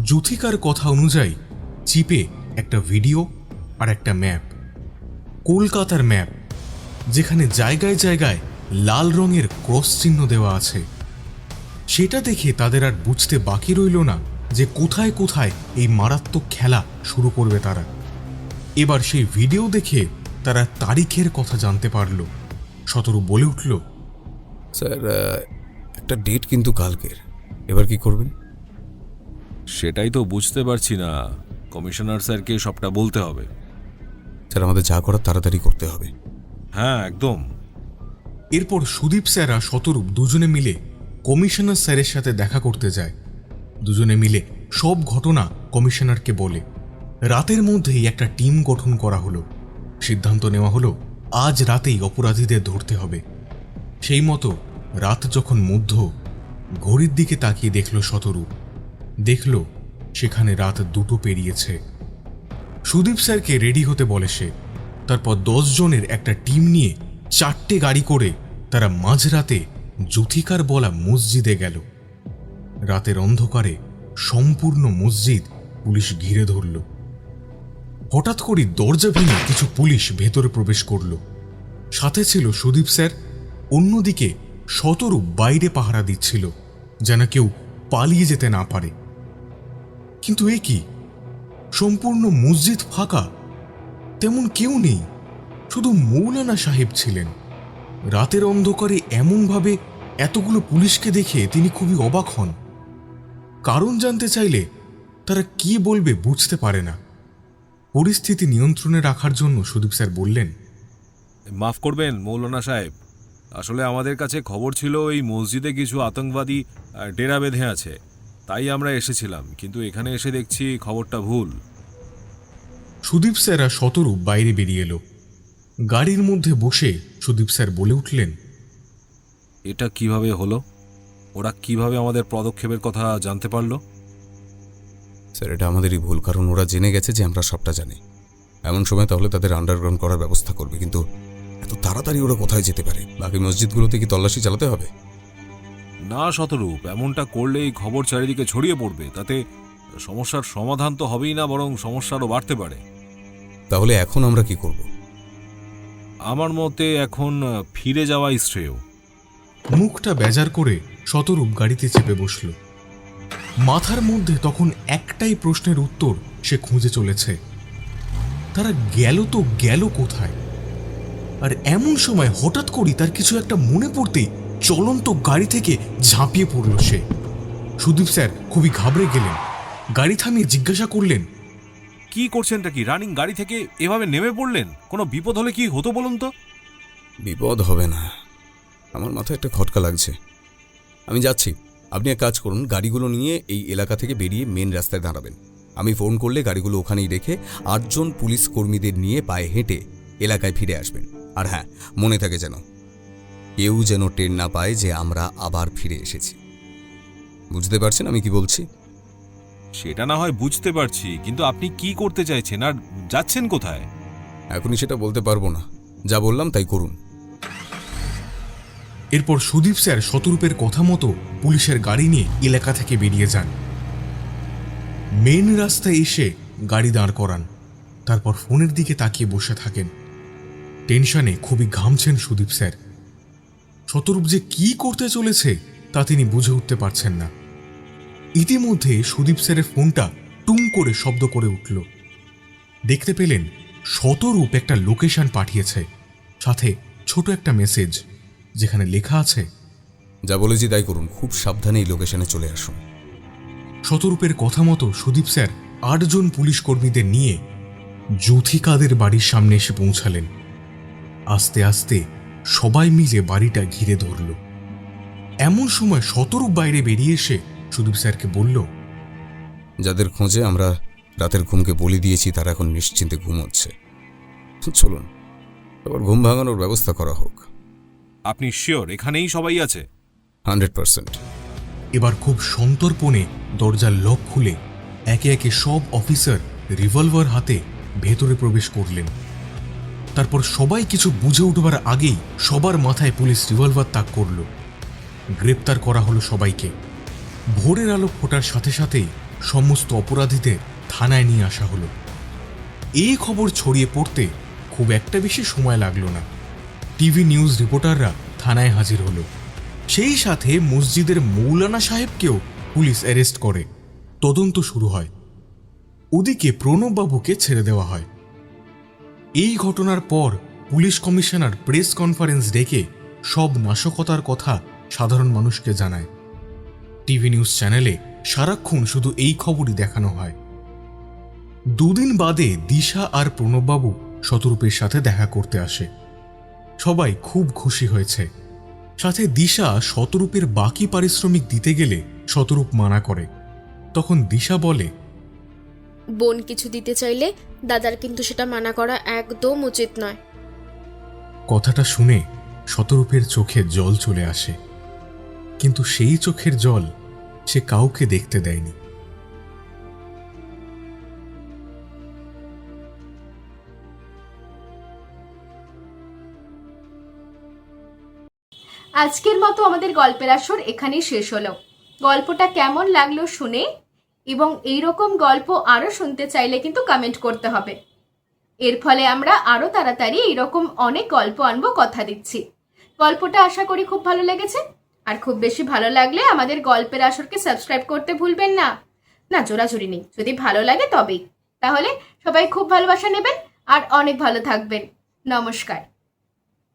জ্যোতিকার কথা অনুযায়ী চিপে একটা ভিডিও আর একটা ম্যাপ, কলকাতার ম্যাপ, যেখানে জায়গায় জায়গায় লাল রঙের ক্রস চিহ্ন দেওয়া আছে। সেটা দেখে তাদের আর বুঝতে বাকি রইল না যে কোথায় কোথায় এই মারাত্মক খেলা শুরু করবে তারা। এবার সেই ভিডিও দেখে তারা তারিখের কথা জানতে পারল। শতরূপ বলে উঠল, স্যার, একটা ডেট কিন্তু কালকের, এবার কি করবেন? সেটাই তো বুঝতে পারছি না। কমিশনার স্যারকে সবটা বলতে হবে। স্যার, আমাদের যা করার তাড়াতাড়ি করতে হবে। হ্যাঁ, একদম। এরপর সুদীপ স্যার আর শতরূপ দুজনে মিলে কমিশনার স্যারের সাথে দেখা করতে যায়। দুজনে মিলে সব ঘটনা কমিশনারকে বলে। রাতের মধ্যেই একটা টিম গঠন করা হলো। সিদ্ধান্ত নেওয়া হলো আজ রাতেই অপরাধীদের ধরতে হবে। সেই মতো রাত যখন মধ্য, ঘড়ির দিকে তাকিয়ে দেখল শতরূপ। দেখল সেখানে রাত 2টো পেরিয়েছে। সুদীপ স্যারকে রেডি হতে বলে সে। তারপর 10 জনের একটা টিম নিয়ে 4টে গাড়ি করে তারা মাঝরাতে জ্যোতিকার বলা মসজিদে গেল। রাতের অন্ধকারে সম্পূর্ণ মসজিদ পুলিশ ঘিরে ধরল। হঠাৎ করে দরজা ভেঙে কিছু পুলিশ ভেতরে প্রবেশ করল। সাথে ছিল সুদীপ স্যার। অন্যদিকে শতরূপ বাইরে পাহারা দিচ্ছিল, যেন কেউ পালিয়ে যেতে না পারে। কিন্তু এ কি, সম্পূর্ণ মসজিদ ফাঁকা, তেমন কেউ নেই, শুধু মৌলানা সাহেব ছিলেন। রাতের অন্ধকারে এমনভাবে এতগুলো পুলিশকে দেখে তিনি খুবই অবাক হন। কারণ জানতে চাইলে তারা কি বলবে বুঝতে পারে না। পরিস্থিতি নিয়ন্ত্রণে রাখার জন্য সুদীপ স্যার বললেন, মাফ করবেন মৌলানা সাহেব, আসলে আমাদের কাছে খবর ছিল এই মসজিদে কিছু আতঙ্কবাদী ডেরা বেঁধে আছে, তাই আমরা এসেছিলাম, কিন্তু এখানে এসে দেখছি খবরটা ভুল। সুদীপ স্যার আর শতরূপ বাইরে বেরিয়ে এলো। গাড়ির মধ্যে বসে সুদীপ স্যার বলে উঠলেন, এটা কিভাবে হলো? ওরা কিভাবে আমাদের পদক্ষেপের কথা জানতে পারলো? স্যার, এটা আমাদেরই ভুল, কারণ ওরা জেনে গেছে যে আমরা সবটা জানি। এমন সময় তাহলে তাদের আন্ডারগ্রাউন্ড করার ব্যবস্থা করবে, কিন্তু এত তাড়াতাড়ি ওরা কোথায় যেতে পারে? বাকি মসজিদগুলোতে কি তল্লাশি চালাতে হবে? না শতরূপ, এমনটা করলেই খবর চারিদিকে ছড়িয়ে পড়বে। তাতে সমস্যার সমাধান তো হবেই না, বরং সমস্যারও বাড়তে পারে। তাহলে এখন আমরা কি করব? আমার মতে এখন ফিরে যাওয়াই শ্রেয়। মুখটা বেজার করে শতরূপ গাড়িতে চেপে বসল। মাথার মধ্যে তখন একটাই প্রশ্নের উত্তর সে খুঁজে চলেছে, তারা গেল তো গেল কোথায়? আর এমন সময় হঠাৎ করেই তার কিছু একটা মনে পড়তেই চলন্ত গাড়ি থেকে ঝাঁপিয়ে পড়ল সে। সুদীপ স্যার খুবই ঘাবড়ে গেলেন, গাড়ি থামিয়ে জিজ্ঞাসা করলেন, কি করছেনটা কি? রানিং গাড়ি থেকে এভাবে নেমে পড়লেন? কোনো বিপদ হলে কি হতো বলুন তো? বিপদ হবে না, আমার মাথায় একটা খটকা লাগছে। আমি যাচ্ছি, আপনি এক কাজ করুন, গাড়িগুলো নিয়ে এই এলাকা থেকে বেরিয়ে মেন রাস্তায় দাঁড়াবেন। আমি ফোন করলে গাড়িগুলো ওখানেই রেখে 8 জন পুলিশ কর্মীদের নিয়ে পায়ে হেঁটে এলাকায় ফিরে আসবেন। আর হ্যাঁ, মনে থাকে যেন কেউ যেন টের না পায় যে আমরা আবার ফিরে এসেছি। বুঝতে পারছেন আমি কি বলছি? সেটা না হয় বুঝতে পারছি, কিন্তু আপনি কি করতে চাইছেন আর যাচ্ছেন কোথায়? এখনই সেটা বলতে পারবো না, যা বললাম তাই করুন। এরপর সুদীপ স্যার শতরূপের কথা মতো পুলিশের গাড়ি নিয়ে এলাকা থেকে বেরিয়ে যান। মেন রাস্তায় এসে গাড়ি দাঁড় করান, তারপর ফোনের দিকে তাকিয়ে বসে থাকেন। টেনশনে খুবই ঘামছেন সুদীপ স্যার। শতরূপ যে কি করতে চলেছে তা তিনি বুঝে উঠতে পারছেন না। ইতিমধ্যে সুদীপ স্যারের ফোনটা টুং করে শব্দ করে উঠল। দেখতে পেলেন শতরূপ একটা লোকেশন পাঠিয়েছে, সাথে ছোট একটা মেসেজ যেখানে লেখা আছে, যা বলেছি তাই করুন, খুব সাবধানে এই লোকেশনে চলে আসুন। শতরূপের কথা মতো সুদীপ স্যার 8 জন পুলিশ কর্মীদের নিয়ে জ্যোথিকাদের বাড়ির সামনে এসে পৌঁছালেন। আস্তে আস্তে সবাই মিলে বাড়িটা ঘিরে ধরল। এমন সময় শতরূপ বাইরে বেরিয়ে এসে সুদীপ স্যারকে বলল, যাদের খোঁজে আমরা রাতের ঘুমকে বলি দিয়েছি তারা এখন নিশ্চিন্তে ঘুমোচ্ছে। চলুন এবার ঘুম ভাঙানোর ব্যবস্থা করা হোক। আপনি শিওর এখানেই সবাই আছে? 100%। এবার খুব সন্তর্পণে দরজার লক খুলে একে একে সব অফিসার রিভলভার হাতে ভেতরে প্রবেশ করলেন। তারপর সবাই কিছু বুঝে উঠবার আগেই সবার মাথায় পুলিশ রিভলভার তাক করল। গ্রেপ্তার করা হলো সবাইকে। ভোরের আলো ফোটার সাথে সাথেই সমস্ত অপরাধীদের থানায় নিয়ে আসা হলো। এই খবর ছড়িয়ে পড়তে খুব একটা বেশি সময় লাগলো না। টিভি নিউজ রিপোর্টাররা থানায় হাজির হলো। সেই সাথে মসজিদের মৌলানা সাহেবকেও পুলিশ অ্যারেস্ট করে। তদন্ত শুরু হয়। ওদিকে প্রণববাবুকে ছেড়ে দেওয়া হয়। এই ঘটনার পর পুলিশ কমিশনার প্রেস কনফারেন্স ডেকে সব নাশকতার কথা সাধারণ মানুষকে জানায়। টিভি নিউজ চ্যানেলে সারাক্ষণ শুধু এই খবরই দেখানো হয়। 2 দিন বাদে দিশা আর প্রণববাবু শতরূপের সাথে দেখা করতে আসে। সবাই খুব খুশি হয়েছে। সাথে দিশা শতরূপের বাকি পারিশ্রমিক দিতে গেলে শতরূপ মানা করে। তখন দিশা বলে, বোন কিছু দিতে চাইলে দাদার কিন্তু সেটা মানা করা একদম উচিত নয়। কথাটা শুনে শতরূপের চোখে জল চলে আসে, কিন্তু সেই চোখের জল সে কাউকে দেখতে দেয়নি। আজকের মতো আমাদের গল্পের আসর এখানেই শেষ হলো। গল্পটা কেমন লাগলো শুনে এবং এইরকম গল্প আরও শুনতে চাইলে কিন্তু কমেন্ট করতে হবে। এর ফলে আমরা আরও তাড়াতাড়ি এইরকম অনেক গল্প আনবো, কথা দিচ্ছি। গল্পটা আশা করি খুব ভালো লেগেছে। আর খুব বেশি ভালো লাগলে আমাদের গল্পের আসরকে সাবস্ক্রাইব করতে ভুলবেন না। না, জোরাজুরি নেই, যদি ভালো লাগে তবেই। তাহলে সবাই খুব ভালোবাসা নেবেন আর অনেক ভালো থাকবেন। নমস্কার।